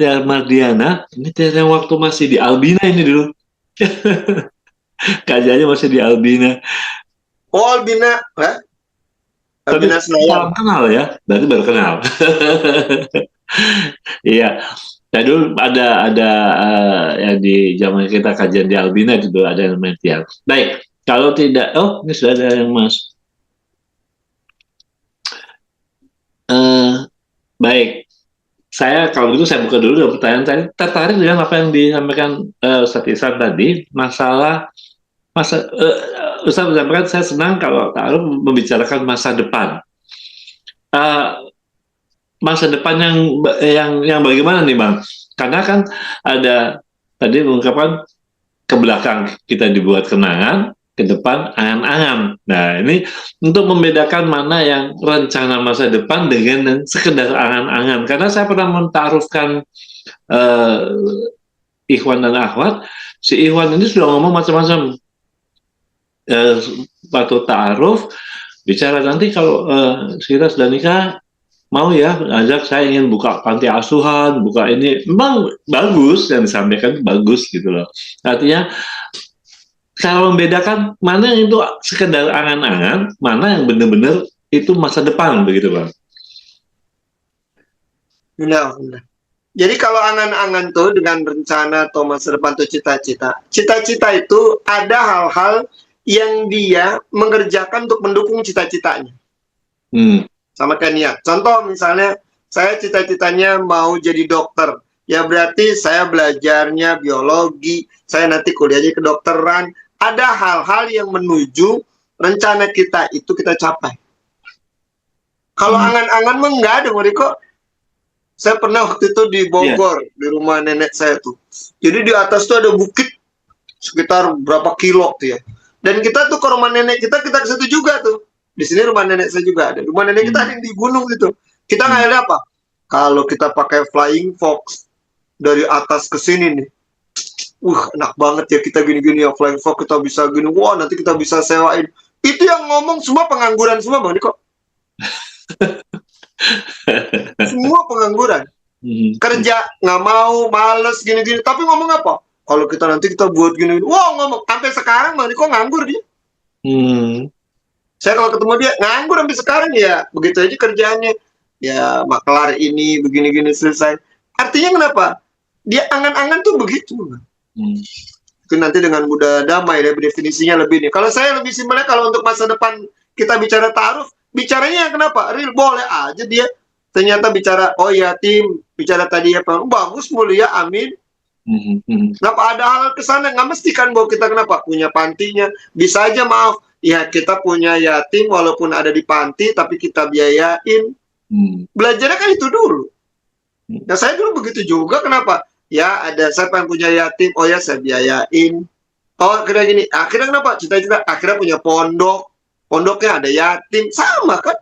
Tiar Mardiana. Ini Tiar yang waktu masih di Albina ini dulu. Kajiannya masih di Albina. Oh, Albina, Albina Senayan. Kenal ya, berarti baru kenal. Iya. Nah, dulu ada yang di zaman kita kajian di Albina itu ada yang namanya Tiar. Baik, kalau tidak, ini sudah ada yang masuk. Baik, kalau gitu saya buka dulu pertanyaan tadi. Tertarik dengan apa yang disampaikan Ustaz Ihsan tadi, Ustaz menyampaikan saya senang kalau Ta'aruf membicarakan masa depan. Masa depan yang bagaimana nih Bang? Karena kan ada tadi mengungkapkan ke belakang kita dibuat kenangan, ke depan angan-angan. Nah ini untuk membedakan mana yang rencana masa depan dengan sekedar angan-angan. Karena saya pernah mentarufkan Ikhwan dan Akhwat, si Ikhwan ini sudah ngomong macam-macam. Waktu ta'aruf bicara nanti kalau kita sudah nikah mau ya ajak saya ingin buka panti asuhan, buka ini memang bagus yang disampaikan bagus gitu loh. Artinya kalau membedakan mana yang itu sekedar angan-angan, mana yang benar-benar itu masa depan begitu Bang. Benar. Jadi kalau angan-angan tuh dengan rencana atau masa depan tuh cita-cita. Cita-cita itu ada hal-hal yang dia mengerjakan untuk mendukung cita-citanya. Sama kayak niat. Contoh misalnya, saya cita-citanya mau jadi dokter. ya berarti saya belajarnya biologi, saya nanti kuliahnya kedokteran. Ada hal-hal yang menuju rencana kita itu kita capai. Kalau angan-angan mah enggak ada, Riko. Saya pernah waktu itu di Bogor, di rumah nenek saya tuh. Jadi di atas tuh ada bukit sekitar berapa kilo tuh ya. Dan kita tuh ke rumah nenek kita ke situ juga tuh. Di sini rumah nenek saya juga ada. Rumah nenek kita ada yang di gunung gitu. Kita nggak ada apa? Kalau kita pakai flying fox dari atas ke sini nih. Enak banget ya kita gini-gini ya flying fox kita bisa gini. Wah, nanti kita bisa sewain. Itu yang ngomong semua pengangguran semua, Bang Niko. Semua pengangguran. Kerja nggak mau, males gini-gini. Tapi ngomong apa? Kalau kita nanti kita buat gini, wah ngomong sampai sekarang Bang Niko nganggur dia. Saya kalau ketemu dia nganggur sampai sekarang ya begitu aja kerjaannya. Ya maklar ini begini-gini selesai. Artinya kenapa? Dia angan-angan tuh begitu. Itu nanti dengan mudah damai ya definisinya lebih nih. Kalau saya lebih simpelnya kalau untuk masa depan kita bicara taruh, bicaranya yang kenapa? Real boleh aja dia. Ternyata bicara oh ya tim, bicara tadi ya bagus mulia amin. Kenapa ada hal kesana nggak mesti kan bahwa kita kenapa punya pantinya bisa aja maaf ya kita punya yatim walaupun ada di panti tapi kita biayain belajarnya kan itu dulu. Nah saya dulu begitu juga kenapa ya ada saya pengen punya yatim oh ya saya biayain oh akhirnya gini akhirnya kenapa cita-cita akhirnya punya pondoknya ada yatim sama kan.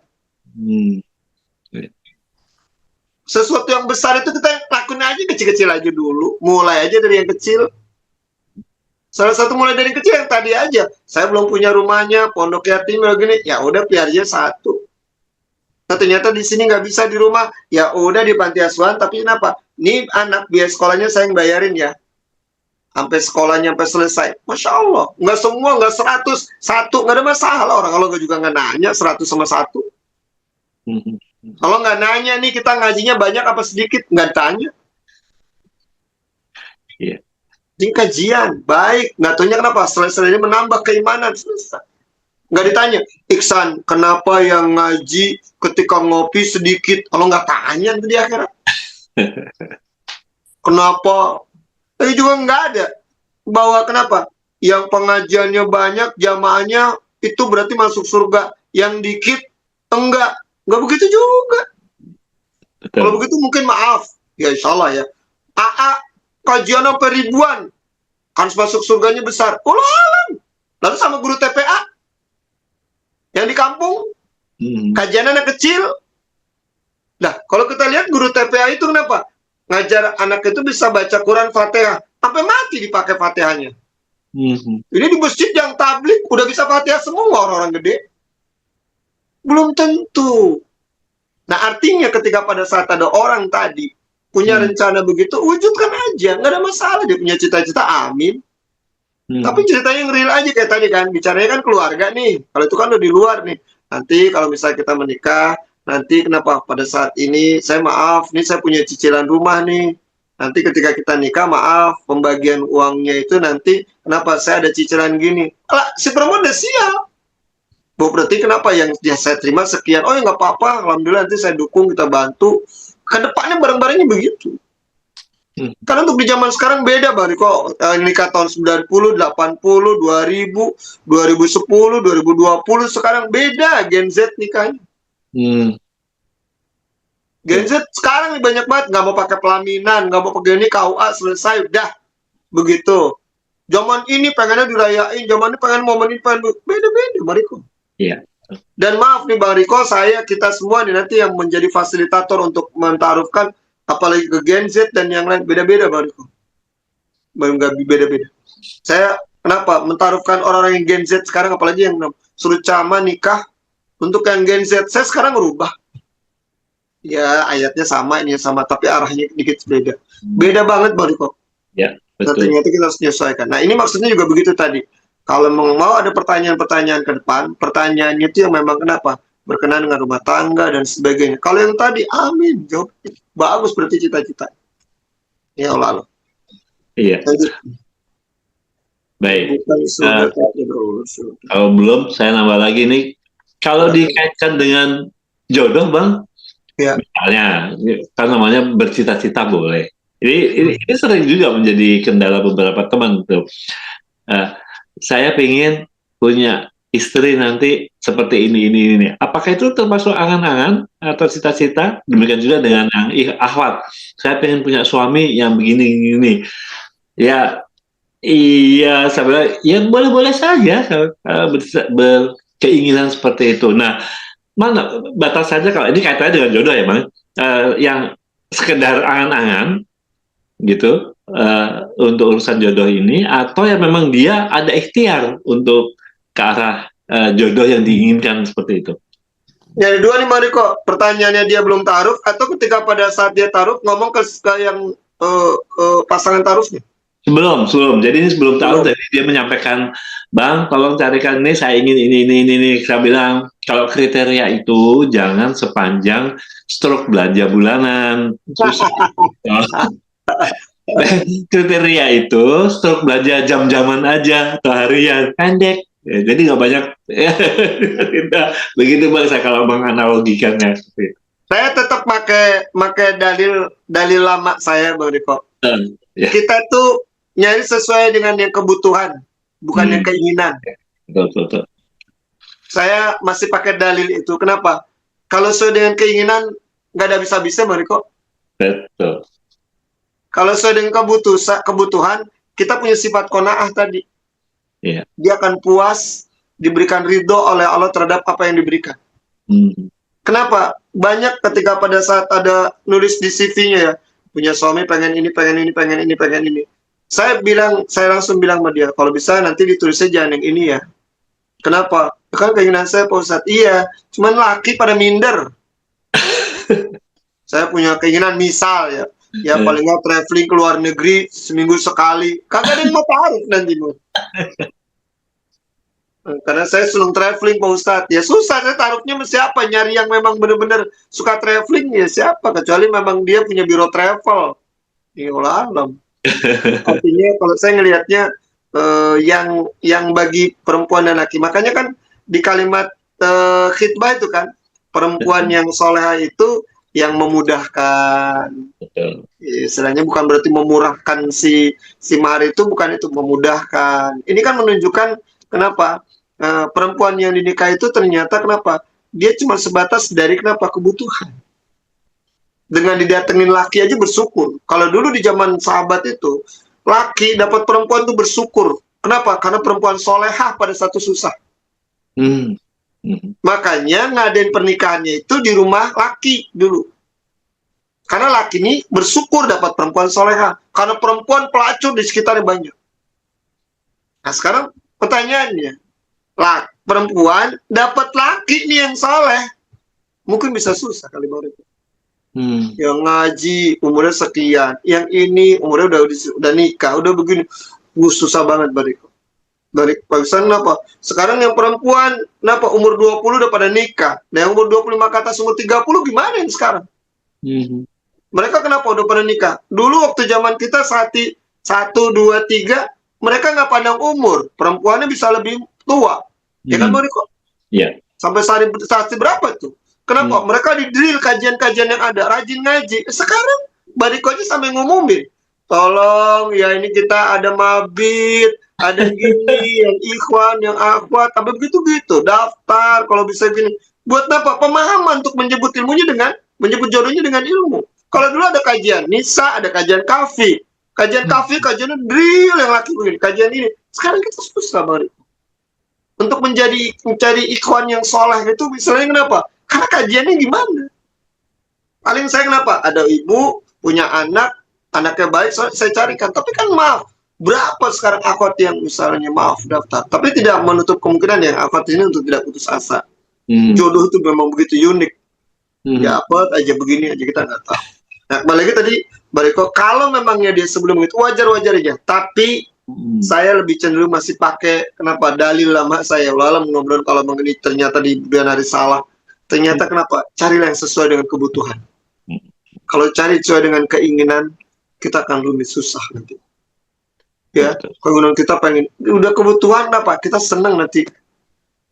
Sesuatu yang besar itu kita lakuin aja kecil-kecil aja dulu. Mulai aja dari yang kecil. Salah satu mulai dari kecil yang tadi aja. Saya belum punya rumahnya, pondok yatim gini. Ya udah biar aja satu. Nah, ternyata di sini nggak bisa di rumah. Ya udah di panti asuhan. Tapi kenapa? Nih anak biaya sekolahnya saya yang bayarin ya. Sampai sekolahnya sampai selesai. Masya Allah. Nggak semua, nggak 100. Satu, nggak ada masalah. Orang kalau juga nggak nanya 100 sama 1. Kalau nggak nanya nih kita ngajinya banyak apa sedikit nggak tanya. Iya. Ini kajian baik nggak tanya kenapa selesai ini menambah keimanan selesai. Nggak ditanya Iksan kenapa yang ngaji ketika ngopi sedikit kalau nggak tanya nanti di akhirat. Kenapa? Tapi juga nggak ada bahwa kenapa yang pengajiannya banyak jamaahnya itu berarti masuk surga yang dikit enggak. Nggak begitu juga. Betul. Kalau begitu mungkin maaf. Ya insya Allah ya. AA kajian sampai ribuan. Kan masuk surganya besar. Ulang. Lalu sama guru TPA. Yang di kampung. Kajian anak kecil. Nah kalau kita lihat guru TPA itu kenapa? Ngajar anak itu bisa baca Quran Fatihah. Sampai mati dipakai Fatihahnya. Ini di masjid yang tablik. Udah bisa Fatihah semua orang-orang gede. Belum tentu. Nah artinya ketika pada saat ada orang tadi punya rencana begitu, wujudkan aja, nggak ada masalah dia punya cita-cita, amin. Tapi ceritanya yang real aja kayak tadi kan, bicaranya kan keluarga nih. Kalau itu kan udah di luar nih. Nanti kalau misalnya kita menikah, nanti kenapa pada saat ini saya maaf, nih saya punya cicilan rumah nih. Nanti ketika kita nikah, maaf, pembagian uangnya itu nanti kenapa saya ada cicilan gini. Alah, si perempuan udah siap. Berarti kenapa yang saya terima sekian? Oh ya nggak apa-apa, alhamdulillah nanti saya dukung, kita bantu. Kedepannya bareng-barengnya begitu. Karena untuk di zaman sekarang beda Bang Riko. Nikah tahun 90, 80, 2000, 2010, 2020 sekarang beda Gen Z nikahnya. Gen Z sekarang banyak banget nggak mau pakai pelaminan, nggak mau pakai ini KUA selesai udah begitu. Zaman ini pengennya dirayain, zaman ini pengen momen ini pengen beda-beda Bang Riko. Iya. Dan maaf nih Bang Riko, kita semua nih nanti yang menjadi fasilitator untuk mentaruhkan apalagi ke Gen Z dan yang lain beda-beda Bang Riko. Nggak beda-beda. Saya kenapa mentaruhkan orang-orang yang Gen Z sekarang apalagi yang suruh caman nikah untuk yang Gen Z. Saya sekarang merubah. Ya ayatnya sama, ini sama, tapi arahnya dikit beda. Beda banget Bang Riko. Ya, Nah, betul. ternyata kita harus menyesuaikan. Nah ini maksudnya juga begitu tadi. Kalau mau ada pertanyaan-pertanyaan ke depan, pertanyaannya itu yang memang kenapa? Berkenaan dengan rumah tangga dan sebagainya. Kalau yang tadi, amin. Jawab. Bagus berarti cita-cita. Ya Allah. Iya. Baik. Kalau belum, saya nambah lagi nih. Kalau dikaitkan dengan jodoh, Bang, ya. misalnya, kan namanya bercita-cita boleh. Ini sering juga menjadi kendala beberapa teman tuh. Saya pengen punya istri nanti seperti ini. Apakah itu termasuk angan-angan atau cita-cita? Demikian juga dengan yang akhwat. Saya pengen punya suami yang begini. Ya, iya, saya bilang, ya boleh-boleh saja berkeinginan seperti itu. Nah, mana batasannya kalau ini kaitannya dengan jodoh ya, Bang? Yang sekedar angan-angan gitu untuk urusan jodoh ini, atau ya memang dia ada ikhtiar untuk ke arah jodoh yang diinginkan seperti itu. Ya, ada dua nih Bang Riko. Pertanyaannya dia belum taruh atau ketika pada saat dia taruh ngomong ke yang pasangan taruhnya? Sebelum. Jadi ini sebelum taruh, Belum. jadi dia menyampaikan, Bang, tolong carikan ini, saya ingin ini. Saya bilang, kalau kriteria itu jangan sepanjang stroke belanja bulanan. Susah. Kriteria itu stroke belanja jam-jaman aja atau harian, pendek. Ya, jadi nggak banyak. Begitu Bang, saya kalau menganalogikannya. Saya tetap pakai dalil lama saya Bang Riko. Ya. Kita tuh nyari sesuai dengan yang kebutuhan, bukan yang keinginan. Betul. Saya masih pakai dalil itu. Kenapa? Kalau sesuai dengan keinginan nggak ada bisa-bisa Bang Riko. Betul. Kalau sesuai dengan kebutuhan, kita punya sifat qanaah tadi. Iya. Dia akan puas, diberikan ridho oleh Allah terhadap apa yang diberikan. Kenapa? Banyak ketika pada saat ada nulis di CV-nya ya, punya suami pengen ini. Saya langsung bilang sama dia, kalau bisa nanti ditulisnya jangan yang ini ya. Kenapa? Kan keinginan saya Pak Ustadz. Iya, cuman laki pada minder. Saya punya keinginan misal ya paling nggak traveling ke luar negeri seminggu sekali. Kagak ada yang mau taruh nanti Bu. Karena saya senang traveling Pak Ustadz. Ya susah saya taruhnya sama siapa? Nyari yang memang benar-benar suka traveling ya siapa? Kecuali memang dia punya biro travel. Ya alam. Artinya kalau saya ngelihatnya yang bagi perempuan dan laki. Makanya kan di kalimat khitbah itu kan perempuan yang soleha itu yang memudahkan. Istilahnya bukan berarti memurahkan si mahar itu, bukan itu, memudahkan. Ini kan menunjukkan kenapa perempuan yang dinikahi itu ternyata kenapa dia cuma sebatas dari kenapa kebutuhan. Dengan didatengin laki aja bersyukur. Kalau dulu di zaman sahabat itu laki dapat perempuan tuh bersyukur. Kenapa? Karena perempuan solehah pada satu susah. Makanya ngadain pernikahannya itu di rumah laki dulu. Karena laki ini bersyukur dapat perempuan soleha. Karena perempuan pelacur di sekitarnya banyak. Nah sekarang pertanyaannya, perempuan dapat laki nih yang soleh, mungkin bisa susah kali baru itu. Yang ngaji umurnya sekian, yang ini umurnya udah nikah, udah begini, susah banget Bariko. Dari Pakistan kenapa? Sekarang yang perempuan kenapa umur 20 udah pada nikah. Nah yang umur 25 ke atas umur 30 gimana yang sekarang? Mereka kenapa udah pada nikah? Dulu waktu zaman kita 1, 2, 3 mereka nggak pandang umur. Perempuannya bisa lebih tua. Ya kan Bariko? Iya. Sampai saat berapa tuh? Kenapa? Mereka di drill kajian-kajian yang ada, rajin ngaji. Sekarang Bariko aja sampai ngumumin. Tolong ya ini kita ada mabit, ada gini, yang ikhwan, yang akhwat, tapi begitu-gitu, daftar kalau bisa gini. Buat apa? Pemahaman untuk menyebut ilmunya menyebut jodohnya dengan ilmu. Kalau dulu ada kajian Nisa, ada kajian kafi. Kajian kajian drill yang laki begini, kajian ini. Sekarang kita susah banget. Untuk mencari ikhwan yang soleh itu misalnya kenapa? Karena kajiannya gimana? Paling saya kenapa? Ada ibu, punya anaknya baik, saya carikan. Tapi kan maaf, berapa sekarang akhwat yang misalnya maaf daftar. Tapi tidak menutup kemungkinan yang akhwat ini untuk tidak putus asa. Jodoh itu memang begitu unik. Ya apa aja begini aja kita nggak tahu. Nah, kembali lagi tadi, Bariko, kalau memangnya dia sebelum itu wajar-wajar aja. Tapi saya lebih cenderung masih pakai kenapa dalil lama saya. Walau ngobrol kalau mengenai ternyata di bulan hari salah. Ternyata kenapa? Carilah yang sesuai dengan kebutuhan. Kalau cari sesuai dengan keinginan, kita akan rumit susah nanti. Ya, keinginan kita pengen, udah kebutuhan apa? Kita senang nanti.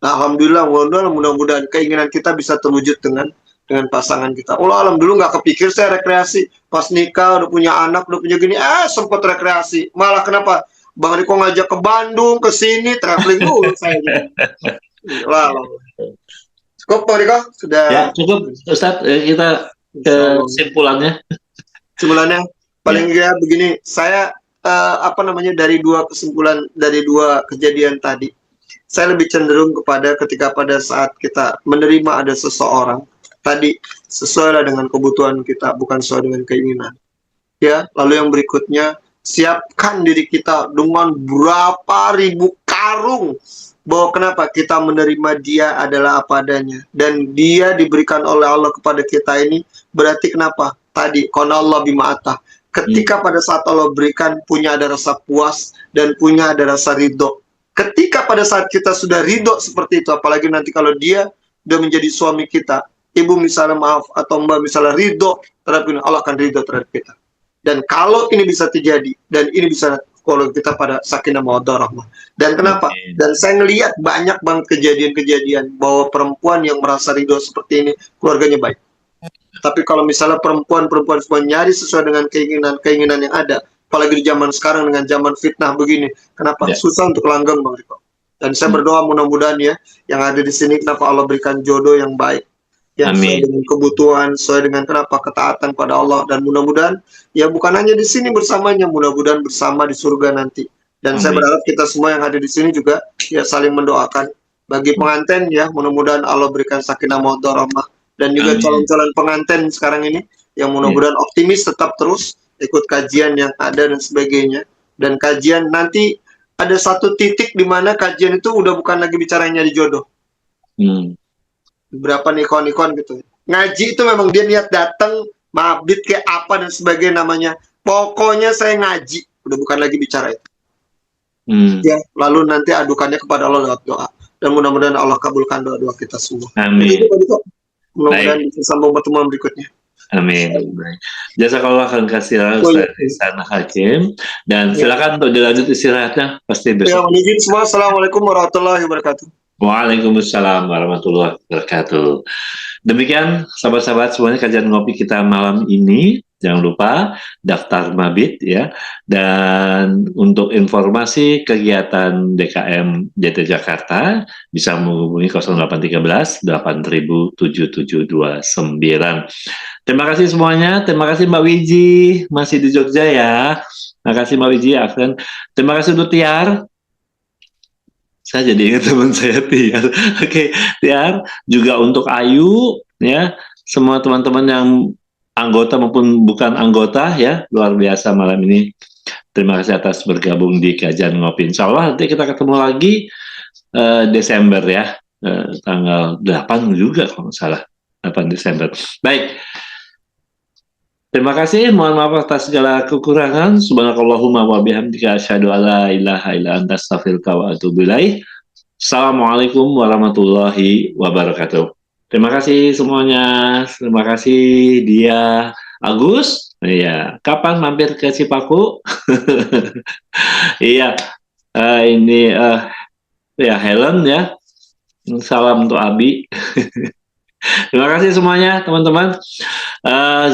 Nah, alhamdulillah, mudah-mudahan keinginan kita bisa terwujud dengan dengan pasangan kita. Allah alam, dulu nggak kepikir saya rekreasi. Pas nikah, udah punya anak, udah punya gini, sempat rekreasi. Malah kenapa? Bang Riko ngajak ke Bandung, ke sini, traveling dulu saya. Lalu. Cukup Bang Riko? Sudah. Ya, cukup Ustadz, kita ke kesimpulannya. Kesimpulannya, paling nggak begini, saya dari dua kesimpulan, dari dua kejadian tadi, saya lebih cenderung kepada ketika pada saat kita menerima ada seseorang, tadi sesuai dengan kebutuhan kita, bukan sesuai dengan keinginan. Ya, lalu yang berikutnya, siapkan diri kita dengan berapa ribu karung bahwa kenapa kita menerima dia adalah apa adanya, dan dia diberikan oleh Allah kepada kita ini berarti kenapa? Tadi qana Allah bima atah. Ketika pada saat Allah berikan, punya ada rasa puas dan punya ada rasa ridho. Ketika pada saat kita sudah ridho seperti itu, apalagi nanti kalau dia sudah menjadi suami kita, ibu misalnya maaf, atau mbak misalnya ridho terhadap ini, Allah akan ridho terhadap kita. Dan kalau ini bisa terjadi, dan ini bisa kalau kita pada sakinah mawaddah rahmah. Dan kenapa? Dan saya ngelihat banyak banget kejadian-kejadian bahwa perempuan yang merasa ridho seperti ini, keluarganya baik. Tapi kalau misalnya perempuan-perempuan semua nyari sesuai dengan keinginan yang ada, apalagi di zaman sekarang dengan zaman fitnah begini, kenapa? Susah untuk langgeng Bang Riko. Dan saya berdoa mudah-mudahan ya, yang ada di sini kenapa Allah berikan jodoh yang baik, yang sesuai dengan kebutuhan, sesuai dengan kenapa ketaatan pada Allah, dan mudah-mudahan ya bukan hanya di sini bersamanya, mudah-mudahan bersama di surga nanti. Dan saya berharap kita semua yang ada di sini juga ya saling mendoakan bagi pengantin ya, mudah-mudahan Allah berikan sakinah mawaddah rahmah, dan juga calon-calon pengantin sekarang ini yang mudah-mudahan optimis, tetap terus ikut kajian yang ada dan sebagainya. Dan kajian nanti ada satu titik di mana kajian itu udah bukan lagi bicaranya di jodoh. Berapa nikon gitu. Ngaji itu memang dia niat datang, mabit kayak apa dan sebagainya namanya. Pokoknya saya ngaji, udah bukan lagi bicara itu. Ya, lalu nanti adukannya kepada Allah lewat doa. Dan mudah-mudahan Allah kabulkan doa-doa kita semua. Amin. Mudah-mudahan bisa sambung pertemuan berikutnya. Amin. Jazakallah khairan katsiran Ustaz Ihsan Hakim, dan silakan untuk dilanjut istirahatnya pasti besok. Ya, izin semua. Assalamualaikum warahmatullahi wabarakatuh. Waalaikumsalam warahmatullahi wabarakatuh. Demikian sahabat-sahabat semuanya kajian ngopi kita malam ini. Jangan lupa daftar mabit ya. Dan untuk informasi kegiatan DKM JT Jakarta bisa menghubungi 0813 8729. Terima kasih semuanya. Terima kasih Mbak Wiji masih di Jogja ya. Terima kasih Mbak Wiji, Afgan. Terima kasih untuk Tiar. Saya jadi ingat teman saya Tiar. Oke, Tiar. Juga untuk Ayu ya. Semua teman-teman yang anggota maupun bukan anggota ya, luar biasa malam ini. Terima kasih atas bergabung di kajian ngopi. Insya Allah nanti kita ketemu lagi Desember ya, tanggal 8 juga kalau nggak salah, 8 Desember. Baik, terima kasih. Mohon maaf atas segala kekurangan. Subhanakallahumma wa bihamdika asyhadu alla ilaha illa anta astaghfiruka wa atubu ilaik. Assalamualaikum warahmatullahi wabarakatuh. Terima kasih semuanya. Terima kasih dia Agus. Iya, kapan mampir ke Cipaku? Iya, ini ya Helen ya. Salam untuk Abi. Terima kasih semuanya teman-teman.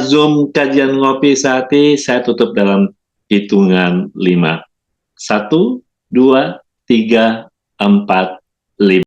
Zoom kajian ngopi saat ini saya tutup dalam hitungan 5. 1, 2, 3, 4, 5.